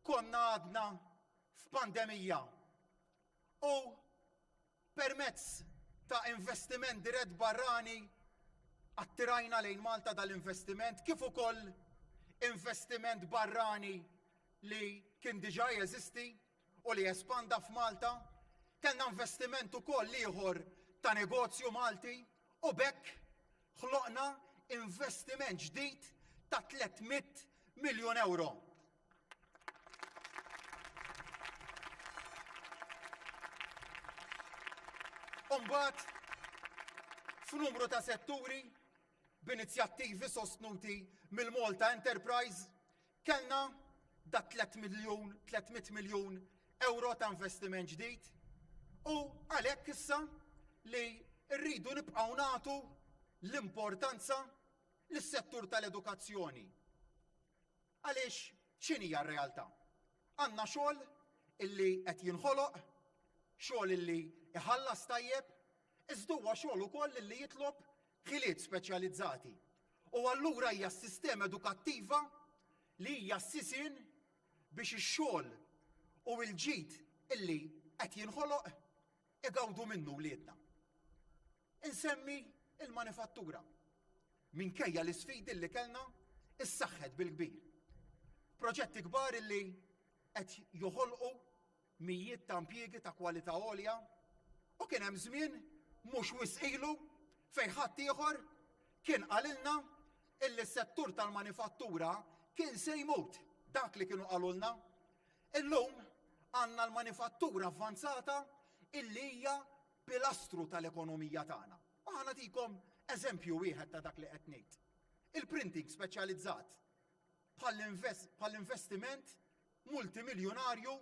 konna għadna f'pandemija. U permezz ta' investiment dirett barrani attirajna lejn Malta dal-investiment kif ukoll investiment barrani li kien diġà jeżisti u li espanda f'Malta. Kellna investiment ukoll ieħor ta' negozju Malti u bekk ħloqna investiment ġdid ta' 300 miljun euro. Umbagħad f'numru ta' setturi b'inizjattivi sostnuti mill-Malta Enterprise kellna da 300 miljun euro ta' investiment ġdid u għalhekk issa li rridu nibqgħu nagħtu l-importanza lis-settur tal-edukazzjoni. Għaliex x'inhija r-realtà? Għandna xogħol illi qed jinħoloq, xogħol illi iħallas tajjeb, iżda huwa xogħol ukoll illi jitlob ħiliet speċjalizzati. U allura hija s-sistema edukattiva li hija s-sisien biex ix-xogħol u l-ġid illi qed jinħoloq igawdu minnu wliedna. Insemmi il-manifattura. Minkejja l-isfidi li kellna issaħħet bil-kbir. Proġetti kbar illi qed joħolqu mijiet ta' impjiegi ta' kwalità għolja u kien hemm żmien mhux wisqilu fejn ħadd ieħor kien qalilna illi s-settur tal-manifattura kien se jmut dak li kienu qalulna. Illum għandna l-manifattura avvanzata illi hija pilastru tal-ekonomija tagħna. U ħa nagħtikom eżempju wieħed ta' dak li qed ngħid. Il-printing speċjalizzat bħall-investiment multimiljonarju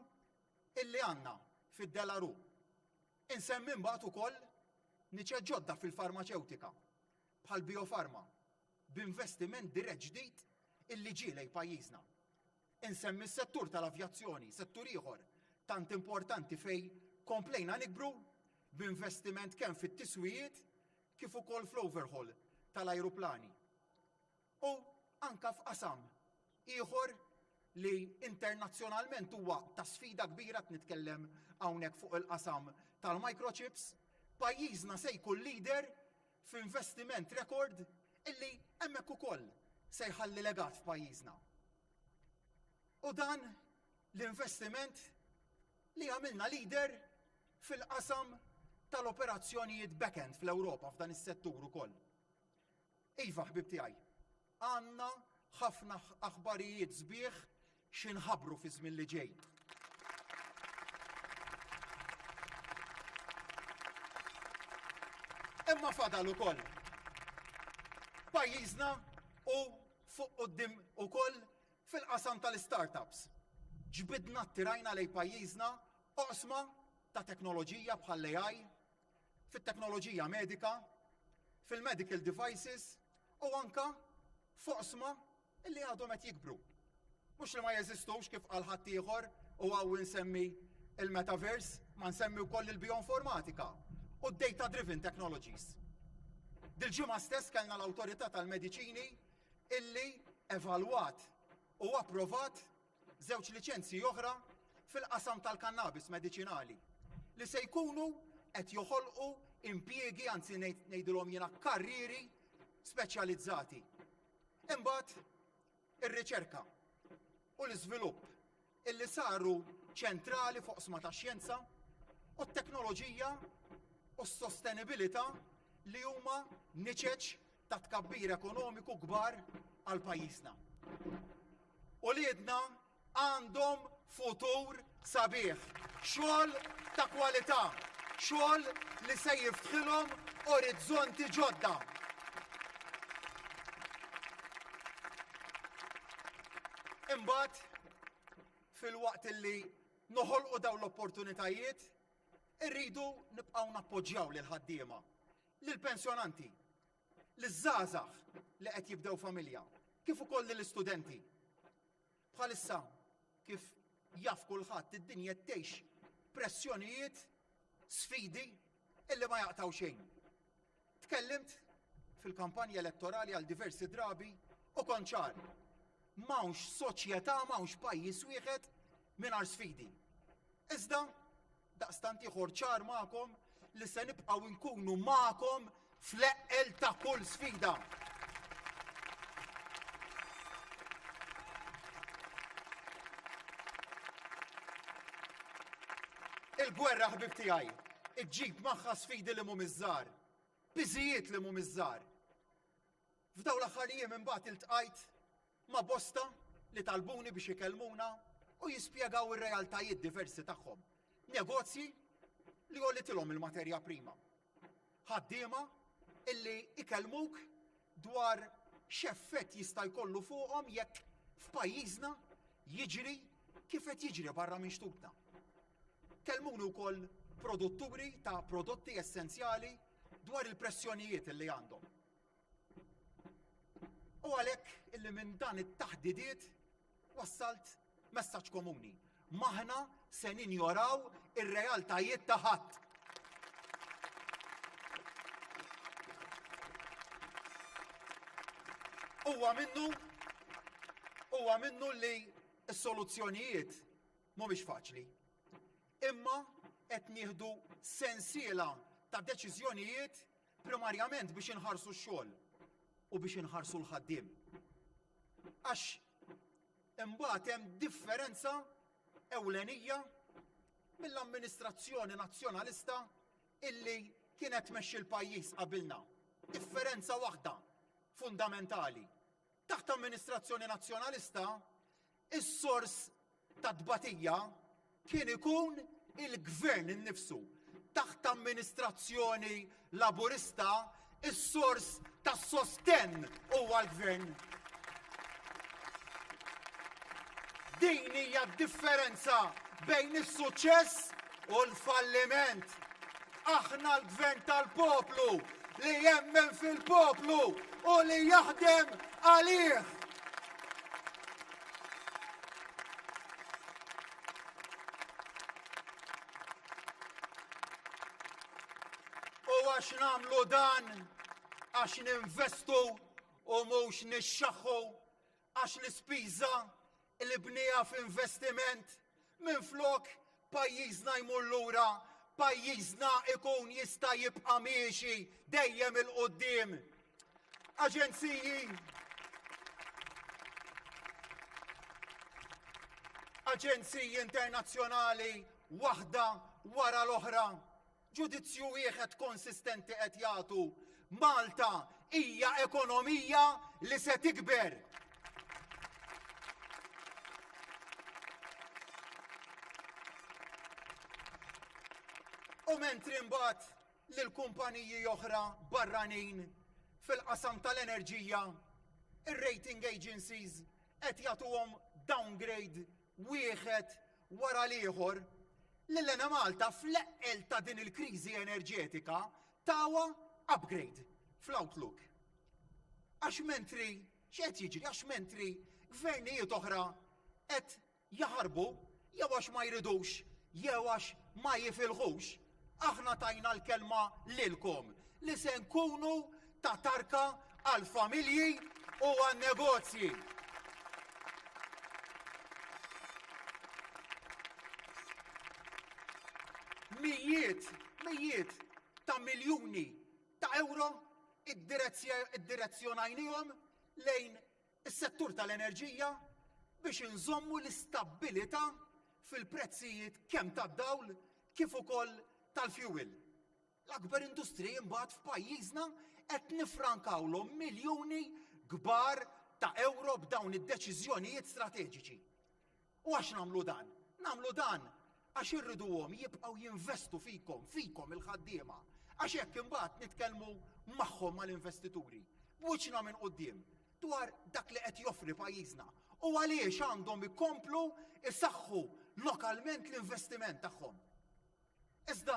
illi għandna fid-Delaru. Insemmi mbagħad ukoll niċeġ ġodda fil-farmaceutika bħal biofarma b'investiment dirett ġdid illi ġie lejn pajjiżna. Insemmi s-settur tal-avjazzjoni, settur ieħor tant importanti fejn komplejna nikbru b'investiment kemm fit-tiswijiet kif ukoll fl-overhaul tal-ajruplani. U anke f'qasam ieħor li internazzjonalment huwa ta' sfida kbira nitkellem hawnhekk fuq il-qasam tal-microchips, pajjiżna se jkun leader f'investiment rekord illi hemmhekk ukoll se jħalli legat f'pajjiżna. U dan l-investiment li għamilna leader fil-qasam tal-operazzjonijiet back-end fl-Ewropa f'dan is-settur ukoll. Iva, ħbib tiegħi, għandna ħafna aħbarijiet sbieħ x'inħabbru fi żmien li ġej. Imma fadal ukoll pajjiżna u fuq quddiem ukoll fil-qasam tal-startups. Ġbidna ttirajna lejn pajjiżna oqsma ta' teknoloġija bħal AI, fit-teknoloġija medika, fil-medical devices u anka foqsma illi għadhom qed jikbru. Mhux li ma jeżistux kif qal ħadd ieħor u għaw nsemmi il-metaverse, ma nsemmi wkoll il-bioinformatika u d-data driven technologies. Dil-ġimgħa stess kellna l-Awtorità tal-Mediċini illi evalwat u approvat żewġ liċenzji oħra fil-qasam tal-kannabis mediċinali li se jkunu qed joħolqu impjiegi anzi ngħidulhom jiena karrieri speċjalizzati. Imbagħad ir-riċerka u l-iżvilupp illi saru ċentrali fuq sma tax-xjenza u t-teknoloġija u s-sostenibilità li huma niċeġ ta' tkabbir ekonomiku kbar għal pajjiżna. U liedna għandhom futur sabiħ, xogħol ta' kwalità, xogħol li se jiftħilhom orizzonti ġodda. Imbagħad fil-waqt illi noħolqu dawn l-opportunitajiet, irridu nibqgħu nappoġġjaw lil ħaddiema, lil pensjonanti, liż-żgħażagħ li qed jibdew familja, kif ukoll lill-istudenti. Bħalissa kif jaf kulħadd id-dinja tgħix pressjonijiet, sfidi illi ma jaqtaw xejn. Tkellimt fil-kampanja elettorali għal diversi drabi u kont ċar. M'hawnx soċjetà, m'hawnx pajjiż wieħed mingħajr sfidi. Iżda daqstant ieħor ċar magħkom li se nibqgħu nkunu magħkom fl-eqqel ta' kull sfida. Il-gwerra ħbib tiegħi iġġib magħha sfidi li mhumiex żgħar, biżijiet li mhumiex żgħar. F'dawn l-aħħar jiem imbagħad iltqajt ma' bosta li talbuni biex ikellmuna u jispjegaw ir-realtajiet diversi tagħhom. Negozji li għollitilhom il-materja prima. Ħaddiema illi ikellmuk dwar x'effett jista' jkollu fuqhom jekk f'pajjiżna jiġri kif qed jiġri barra minn xtutna. Kellmuni wkoll produtturi ta' prodotti essenzjali dwar il-pressjonijiet illi għandhom. U għalhekk illi minn dan it-taħdidiet wassalt messaġġ komuni. Maħna se ninjoraw ir-realtajiet ta' ħadd. Huwa minnu li s-soluzzjonijiet mhumiex faċli. Imma qed nieħdu sensiela ta' deċiżjonijiet primarjament biex inħarsu x-xogħol u biex inħarsu l-ħaddiem. Għax imbagħad hemm differenza ewlenija mill-amministrazzjoni nazzjonalista illi kienet tmexxi l-pajjiż qabilna. Differenza waħda fundamentali. Taħt amministrazzjoni nazzjonalista, is-sors ta' tbatija kien ikun il-gvern innifsu. Taħt amministrazzjoni laburista, is-sors ta' sostenn huwa l-gvern. Din hija d-differenza bejn is-suċċess u l-falliment. Aħna l-gvern tal-poplu li jemmen fil-poplu u li jaħdem għalih. U għax namlu dan, għax ninvestu u mhux nixxaħħu, għax l-ispiża li bnija f'investiment minflok pajjiżna jmur lura, pajjiżna ikun jista' jibqa' miexi dejjem il-qudiem. Aġenziji internazzjonali waħda wara l-oħra, ġudizzju wieħed konsistenti qed jagħtu Malta hija ekonomija li se tikber. U mentri mbagħad lil kumpaniji oħra barranin fil-qasam tal-enerġija, ir-rating agencies qed jagħtuhom downgrade wieħed wara l-ieħor lil Malta fl-eqqel ta' din il-kriżi enerġetika tawa upgrade fl-outlook. Għax mentri x'qed jiġri, għax mentri gvernijiet oħra qed jaħarbu jew għax ma jridux jew għax ma jifilħux, aħna tajna l-kelma lilkom li se nkunu ta' tarka għall-familji u għan-negozji. Mijiet ta' miljuni ta' euro id-direzzjonajnihom lejn is-settur tal-enerġija biex inżommu l-istabbilità fil-prezzijiet kemm tad-dawl kif ukoll tal-fuel. L-akbar industriji mbagħad f'pajjiżna qed nifrankawlhom miljuni kbar ta' euro b'dawn id-deċiżjonijiet strateġiċi. U għax nagħmlu dan? Nagħmlu dan għax irriduhom jibqgħu jinvestu fikom il-ħaddiema. Għax hekk imbagħad nitkellmu magħhom mal-investituri b'wiċċna minn quddiem dwar dak li qed joffri pajjiżna u għaliex għandhom ikomplu isaħħu lokalment l-investiment tagħhom. Iżda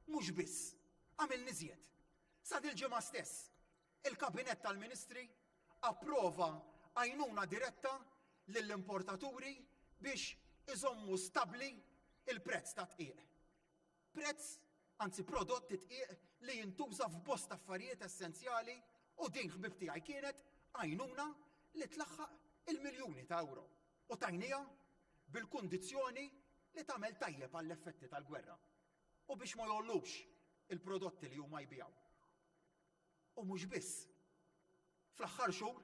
mhux biss, għamil niżjed. Sa dil-ġimgħa stess, il-Kabinett tal-Ministri approva għajnuna diretta lill-importaturi biex iżommu stabbli il-prezz ta' tqiegħ. Prezz, anzi prodott tqiegħ li jintuża f'bosta affarijiet essenzjali u din ħbib tiegħi kienet għajnuna li tlaħħaq il-miljuni ta' euro. U tajnija bil-kundizzjoni li tagħmel tajjeb għall-effetti tal-gwerra. U biex ma jollux il-prodotti li huma jbijaw. U mhux biss. Fl-aħħar xhur,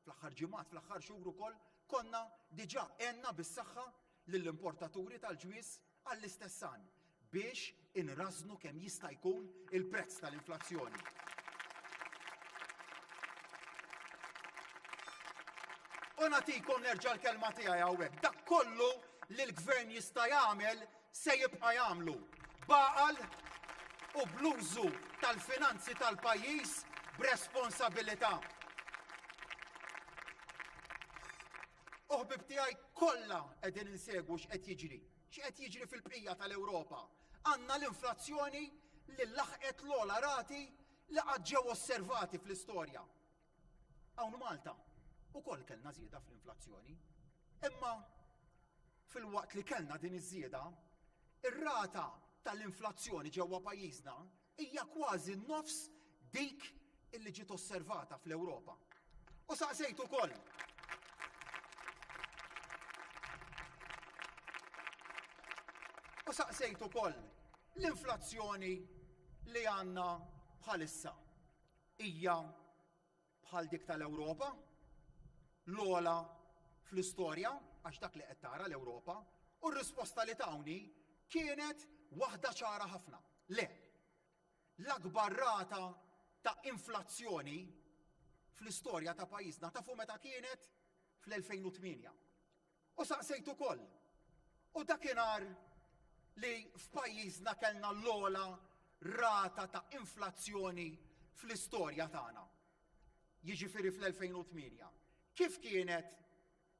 fl-aħħar ġimgħat, fl-aħħar xhur ukoll konna diġà għenna bis-saħħa lill-importaturi tal-ġwies għall-istess għan biex inrażnu kemm jista' jkun il-prezz tal-inflazzjoni. U nagħtikom nerġa' l-kelma tiegħi hawnhekk. Dak kollu li l-gvern jista' jagħmel se jibqa' jagħmlu. Baqal u blużu tal-finanzi tal-pajjiż b'responsabilità. U ħbib tiegħi kollha qegħdin insegwu x'qed jiġri. X'qed jiġri fil-bqija tal-Ewropa. Għandna l-inflazzjoni li laħqet l-ogħla rati li qatt ġew osservati fl-istorja. Hawn Malta ukoll kellna żieda fl-inflazzjoni. Imma fil-waqt li kellna din iż-żieda, ir-rata tal-inflazzjoni ġewwa pajjiżna hija kważi nofs dik illi ġiet osservata fl-Ewropa. U saqsejt ukoll. L-inflazzjoni li għandna bħalissa hija bħal dik tal-Ewropa, l-ogħla fl-istorja għax dak li qed tara l-Ewropa, u r-risposta li tawni kienet waħda ċara ħafna. Le, l-akbar rata ta' inflazzjoni fl-istorja ta' pajjiżna. Tafu meta kienet? Fl-2008. U saqsejt ukoll. U dakinhar li f'pajjiżna kellna l-ogħla rata ta' inflazzjoni fl-istorja tagħna. Jiġifieri fl-2008. Kif kienet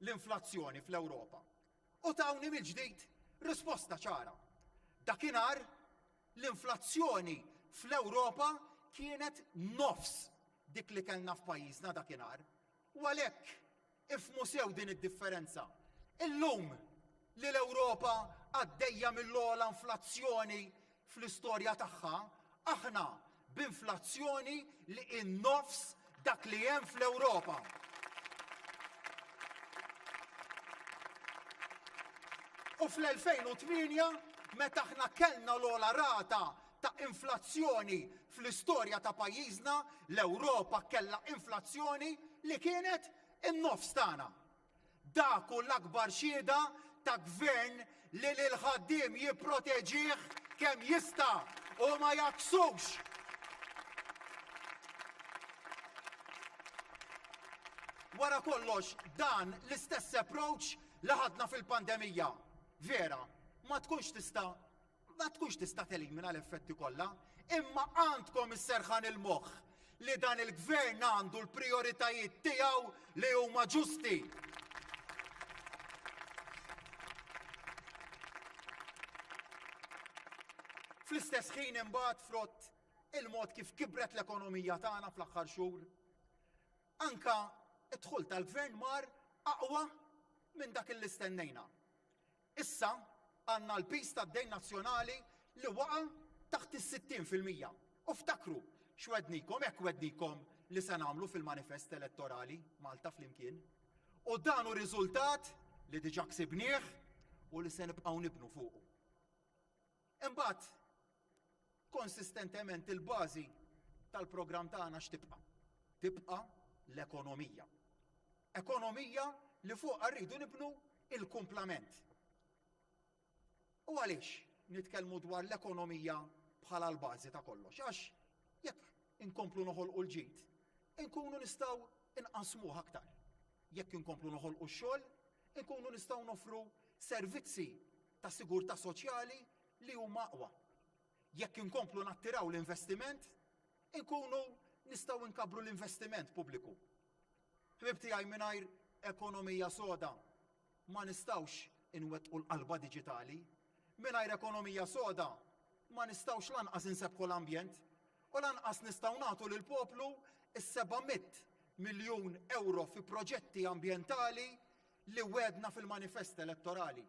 l-inflazzjoni fl-Ewropa? U tawni mill-ġdid risposta ċara. Dakinhar l-inflazzjoni fl-Ewropa kienet nofs dik li kellna f'pajjiżna dakinhar. U għalhekk ifhmu sew din id-differenza. Illum li l-Ewropa għaddejja mill-ogħla inflazzjoni fl-istorja tagħha, aħna b'inflazzjoni li in-nofs dak li hemm fl-Ewropa. U fl-2008 meta aħna kellna l-ogħla rata ta' inflazzjoni fl-istorja ta' pajjiżna, l-Ewropa kellha inflazzjoni li kienet in-nofs tagħna. Dak hu l-akbar xhieda ta' gvern li l-ħaddiem jipproteġih kemm jista' u ma jaksux. Wara kollox dan l-istess approach li ħadna fil-pandemija. Vera, ma tkunx tista' telimina l-effetti kollha, imma għandkom isserħan il-moħħ li dan il-gvern għandu l-prijoritajiet tiegħu li huma ġusti. Fl-istess ħin imbagħad frott il-mod kif kibret l-ekonomija tagħna fl-aħħar xhur, anka id-dħul tal-gvern mar aqwa minn dak li stennejna. Issa għandna l-pis tad-dejn nazzjonali li waqa' taħt is-60%. U ftakru x'wednikom hekk wednikom li se nagħmlu fil-manifest elettorali Malta flimkien. U dan hu riżultat li diġà ksibnieh u li se nibqgħu nibnu fuqu. Imbagħad konsistentement il-bażi tal-programm tagħna x'tibqa'? Tibqa' l-ekonomija. Ekonomija li fuqha rridu nibnu il-kumplament. U għaliex nitkellmu dwar l-ekonomija bħala l-bażi ta' kollox? Għax jekk inkomplu noħolqu l-ġid, inkunu nistgħu inqasmuh aktar. Jekk inkomplu noħolqu x-xogħol, inkunu nistgħu nofru servizzi ta' sigurtà soċjali li huma aqwa. Jekk inkomplu nattiraw l-investiment, inkunu nistgħu nkabru l-investiment pubbliku. Ħbib tiegħi mingħajr ekonomija soda ma nistgħux inwettqu l-qalba diġitali. Mingħajr ekonomija soda ma nistgħux lanqas insebħu l-ambjent u lanqas nistgħu nagħtu lill-poplu is-700 miljun euro fi proġetti ambjentali li wedna fil-manifest elettorali.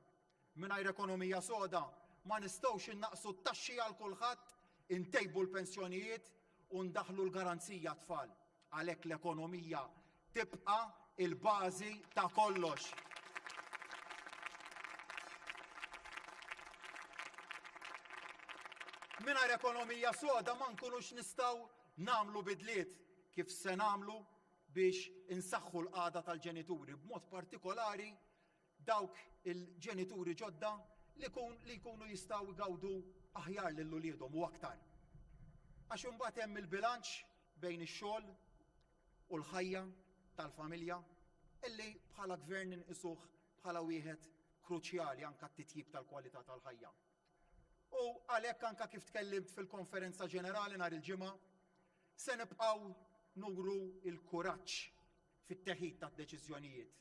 Mingħajr ekonomija soda ma nistgħux innaqsu t-taxxi għal kulħadd, intejbu l-pensjonijiet u ndaħlu l-garanzija tfal. Għalhekk l-ekonomija tibqa' il-bażi ta' kollox. Mingħajr ekonomija soda ma nkunux nistgħu nagħmlu bidliet kif se nagħmlu biex insaħħu l-qagħda tal-ġenituri, b'mod partikolari dawk il-ġenituri ġodda li jkunu jistgħu jgawdu aħjar lil uliedhom u aktar. Għax imbagħad hemm il-bilanċ bejn ix-xogħol u l-ħajja tal-familja illi bħala gvern inqisuh bħala wieħed kruċjali anke t-titjib tal-kwalità tal-ħajja. U għalhekk anke kif tkellimt fil-konferenza ġenerali nhar il-ġimgħa, se nibqgħu nuru l-kuraġġ fit-teħid tad-deċiżjonijiet.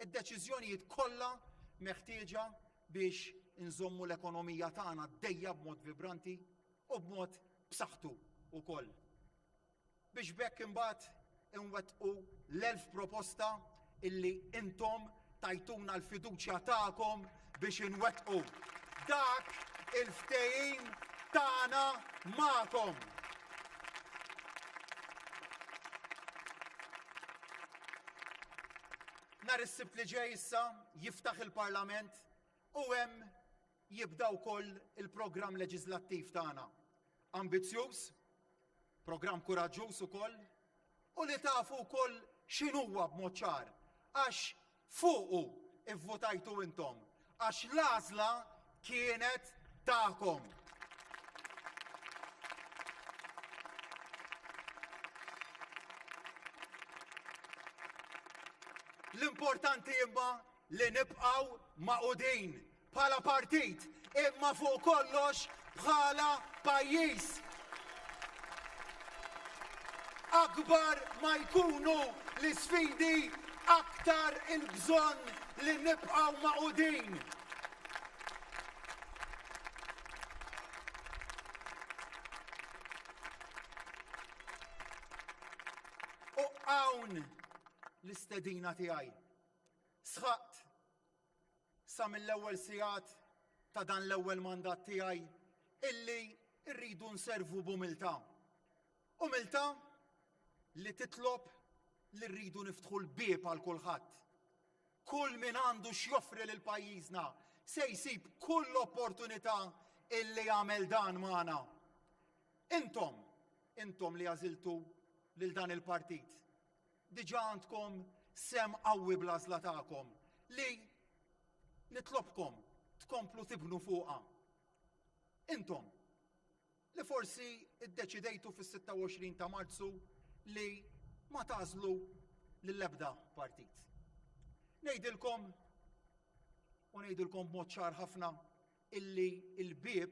Id-deċiżjonijiet kollha meħtieġa biex inżommu l-ekonomija tagħna dejja b'mod vibranti u b'mod b'saħħtu wkoll. Biex bekk imbagħad inwettqu l-1000 proposta illi intom tajtuna l-fiduċja tagħkom biex inwettqu. Dak il-ftehim tagħna magħkom. Nhar is-Sibt li ġej issa jiftaħ il-Parlament u hemm jibda wkoll il-programm leġislattiv tagħna. Ambizzjuż, programm kuraġġuż ukoll, u li tafu wkoll x'inhuwa b'mod ċar, għax fuqu ivvotajtu intom, għax l-għażla kienet tagħkom. L-importanti imma li nibqgħu maqudin bħala partit imma fuq kollox bħala pajjiż. Akbar ma jkunu l-isfidi, aktar il-bżonn li nibqgħu maqudin. U hawn l-istedina tiegħi. Sħaqt sa mill-ewwel sigħat ta' dan l-ewwel mandat tiegħi illi rridu nservu b'umiltà. Umiltà li titlob li rridu niftħu l-bieb għal kulħadd. Kull min għandu x'joffri lil pajjiżna se jsib kull opportunità illi jagħmel dan magħna. Intom li għażiltu lil dan il-partit. Diġà għandkom sem qawwi bl-għażla tagħkom li nitlobkom tkomplu tibnu fuqha. Intom li forsi iddeċidejtu fis-26 ta' Marzu li ma tażlu lill-ebda partit. Ngħidilkom u ngħidilkom b'mod ċar ħafna illi l-bieb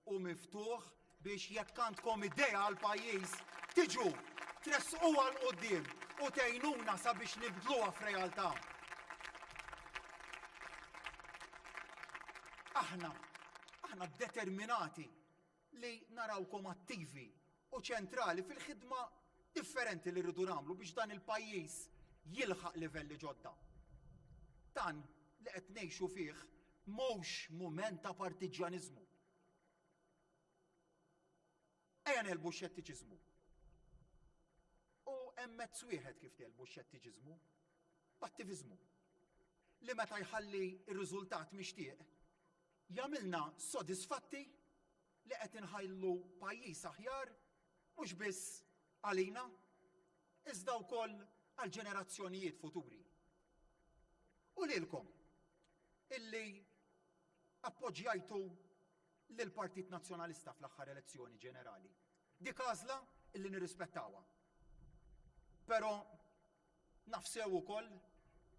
hu miftuħ biex jekk għandkom idea għal pajjiż tiġu tresquha l quddiem u tgħinuna sabiex nibdluha f'realtà. Aħna determinati li narawkom attivi u ċentrali fil-ħidma differenti li rridu nagħmlu biex dan il-pajjiż jilħaq livelli ġodda. Dan li qed ngħixu fih mhux mument ta' partiġjaniżmu. Ejja nelbu x-xettiċiżmu. U hemm mezz wieħed kif telbu x-xettiċiżmu, b'attiviżmu. Li meta jħalli r-riżultat mixtieq jagħmilna sodisfatti li qed inħajlu pajjiż aħjar mhux biss għalina, iżda wkoll għal ġenerazzjonijiet futuri. U lilkom illi appoġġjajtu lill-Partit Nazzjonalista fl-aħħar elezzjoni ġenerali. Dik għażla illi nirrispettawha. Però nafsew ukoll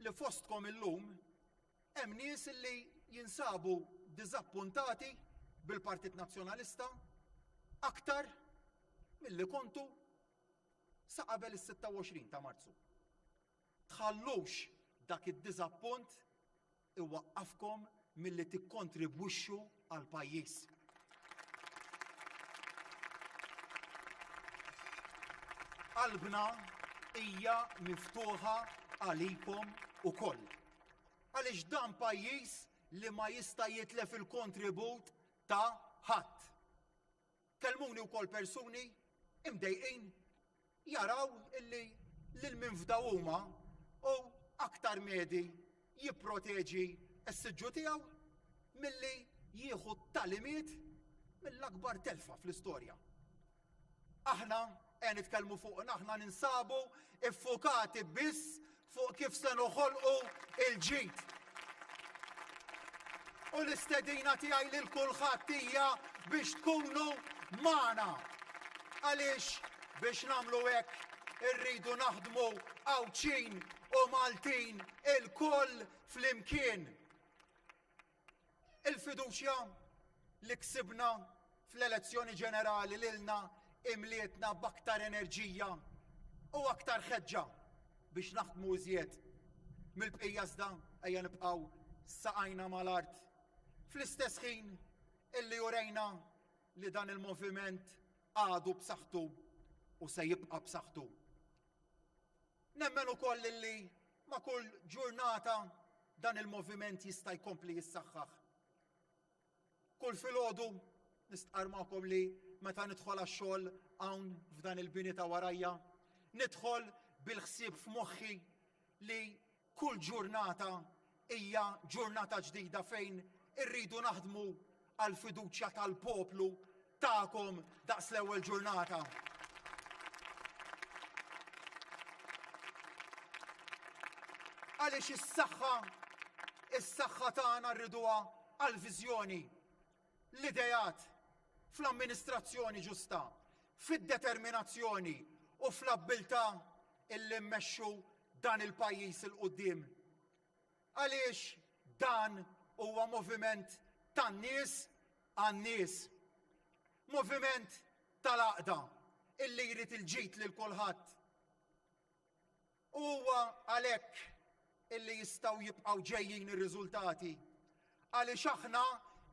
li fostkom illum hemm nies illi jinsabu diżappuntati bil-Partit Nazzjonalista aktar milli kontu sa qabel is-26 ta' Marzu. Tħallux dak id-diżappunt iwaqqafkom milli tikkontribwixxu għal pajjiż. Qalbna hija miftuħa għalikom ukoll. Għaliex dan pajjiż li ma jista' jitlef il-kontribut ta' ħadd. Kellmuni wkoll persuni imdejqin jaraw illi lil min fdaw huma u aktar medi jipproteġi s-siġġu tiegħu milli jieħu talimiet mill-akbar telfa fl-istorja. Aħna nitkellmu fuq aħna ninsabu iffokati biss fuq kif se noħolqu il-ġid. U l-istedina tiegħi lil kulħadd hija biex tkunu magħna. Għaliex biex nagħmlu hekk irridu naħdmu Għawċin u Maltin il-koll flimkien. Il-fiduċja li ksibna fl-elezzjoni ġenerali lilna imlietna b'aktar enerġija u aktar ħeġġa biex naħdmu iżjed. Mill-bqija iżda ejja nibqgħu saqajna mal-art. Fl-istess ħin illi urejna li dan il-moviment għadu b'saħħtu u se jibqa' b'saħħtu. Nemmen ukoll illi ma' kull ġurnata dan il-moviment jista' jkompli jissaħħaħ. Kull filgħodu nistqar magħkom li meta nidħol għax-xogħol hawn f'dan il-bini ta' warajja, nidħol bil-ħsieb f'moħħi li kull ġurnata hija ġurnata ġdida fejn irridu naħdmu għal fiduċja tal-poplu tagħkom daqs l-ewwel ġurnata. Għaliex is-saħħa tagħna rriduha għal viżjoni, l-idejat fl-amministrazzjoni ġusta, fid-determinazzjoni u fl-abbiltà illi mmexxu dan il-pajjiż il-qudiem. Għaliex dan huwa moviment tan-nies għan-nies. Moviment tal-għaqda illi jrid il-ġid lil kulħadd. Huwa għalhekk illi jistgħu jibqgħu ġejjin ir-riżultati. Għaliex aħna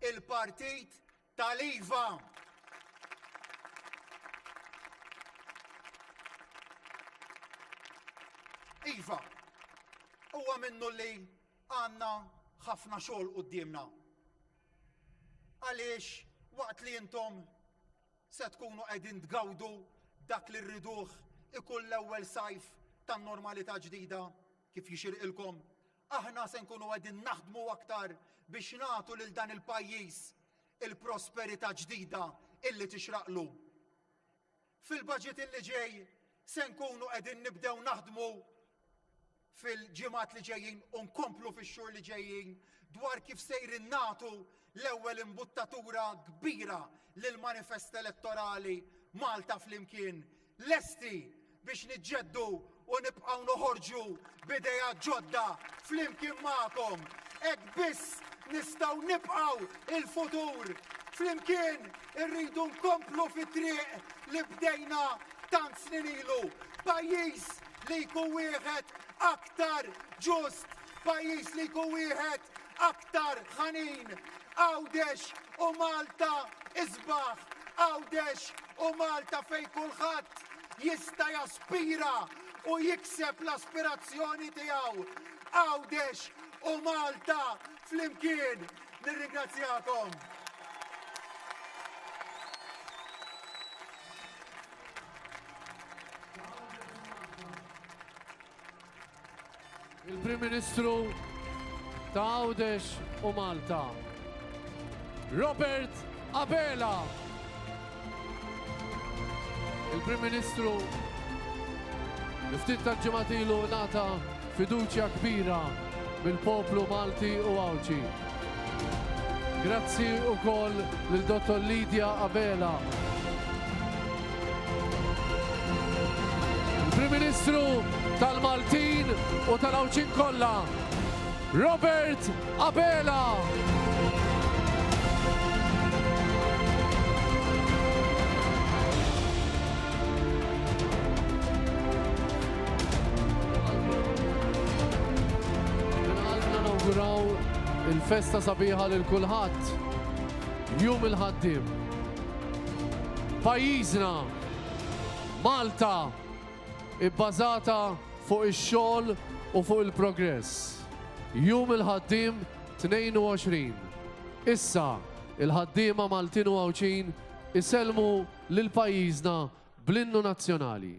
il-partit tal-Iva. Iva, huwa minnu li għandna ħafna xogħol qudiemna. Għaliex waqt li intom se tkunu qegħdin tgawdu dak li rriduh ikun l-ewwel sajf tan-normalità ġdida kif jixirqilkom, aħna se nkunu qegħdin naħdmu aktar biex nagħtu lil dan il-pajjiż il-prosperità ġdida illi tixraqlu. Fil-budget illi ġej se nkunu qegħdin nibdew naħdmu fil-ġimgħat li ġejjin u nkomplu fix-xhur li ġejjin dwar kif sejrin nagħtu l-ewwel imbuttatura kbira lil manifest elettorali Malta flimkien. Lesti biex niġġeddu u nibqgħu noħorġu b'idejat ġodda flimkien magħkom. Hekk biss nistgħu nibqgħu il-futur. Flimkien irridu nkomplu fit-triq li bdejna tant snin ilu. Pajjiż li jkun wieħed aktar ġust, pajjiż li jkun wieħed aktar ħanin. Għawdex u Malta isbaħ, għawdex u Malta fejn kulħadd jista' jaspira u jikseb l-aspirazzjoni tiegħu. Għawdex u Malta flimkien. Nirringrazzjakom. Il-Prim Ministru ta' Għawdex u Malta, Robert Abela. Il-Prim Ministru li ftit tal-ġimgħat ilu nata fiduċja kbira mill-poplu Malti u Għawċi. Grazzi wkoll lil Dottor Lidja Abela. Il-Prim Ministru tal-Maltin u tal-Għawċin kollha, Robert Abela. Il-festa sabiħa lil kulħadd, Jum il-ħaddiem. Pajjiżna Malta ibbażata fuq ix-xogħol u fuq il-progress. Jum il-ħaddiem 22. Issa il-ħaddiema Maltin u Għawċin isellmu lil pajjiżna bl-innu nazzjonali.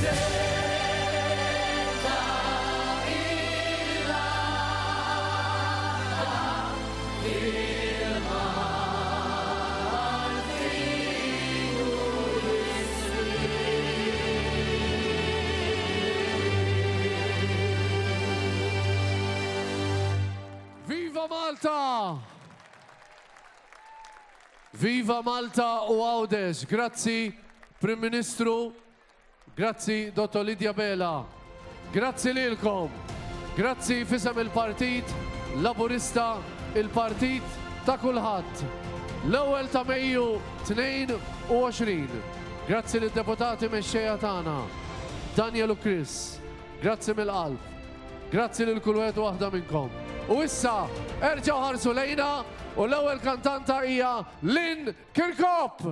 Say Malta! Viva Malta u għawdex. Grazzi, Prim Ministru. Grazzi, Dottor Lidja Bela. Grazzi lilkom. Grazzi fisem il-Partit Laburista, il-Partit ta' kulħadd. L-ewwel ta' Mejju 22. Grazzi lid-deputati mexxejja tagħna. Daniel u Chris. Grazzi mill-qalb. Grazzi lil kull wieħed waħda minnkom. U issa erġgħu ħarsu lejna u l-ewwel kantanta hija Lynn Kirkop.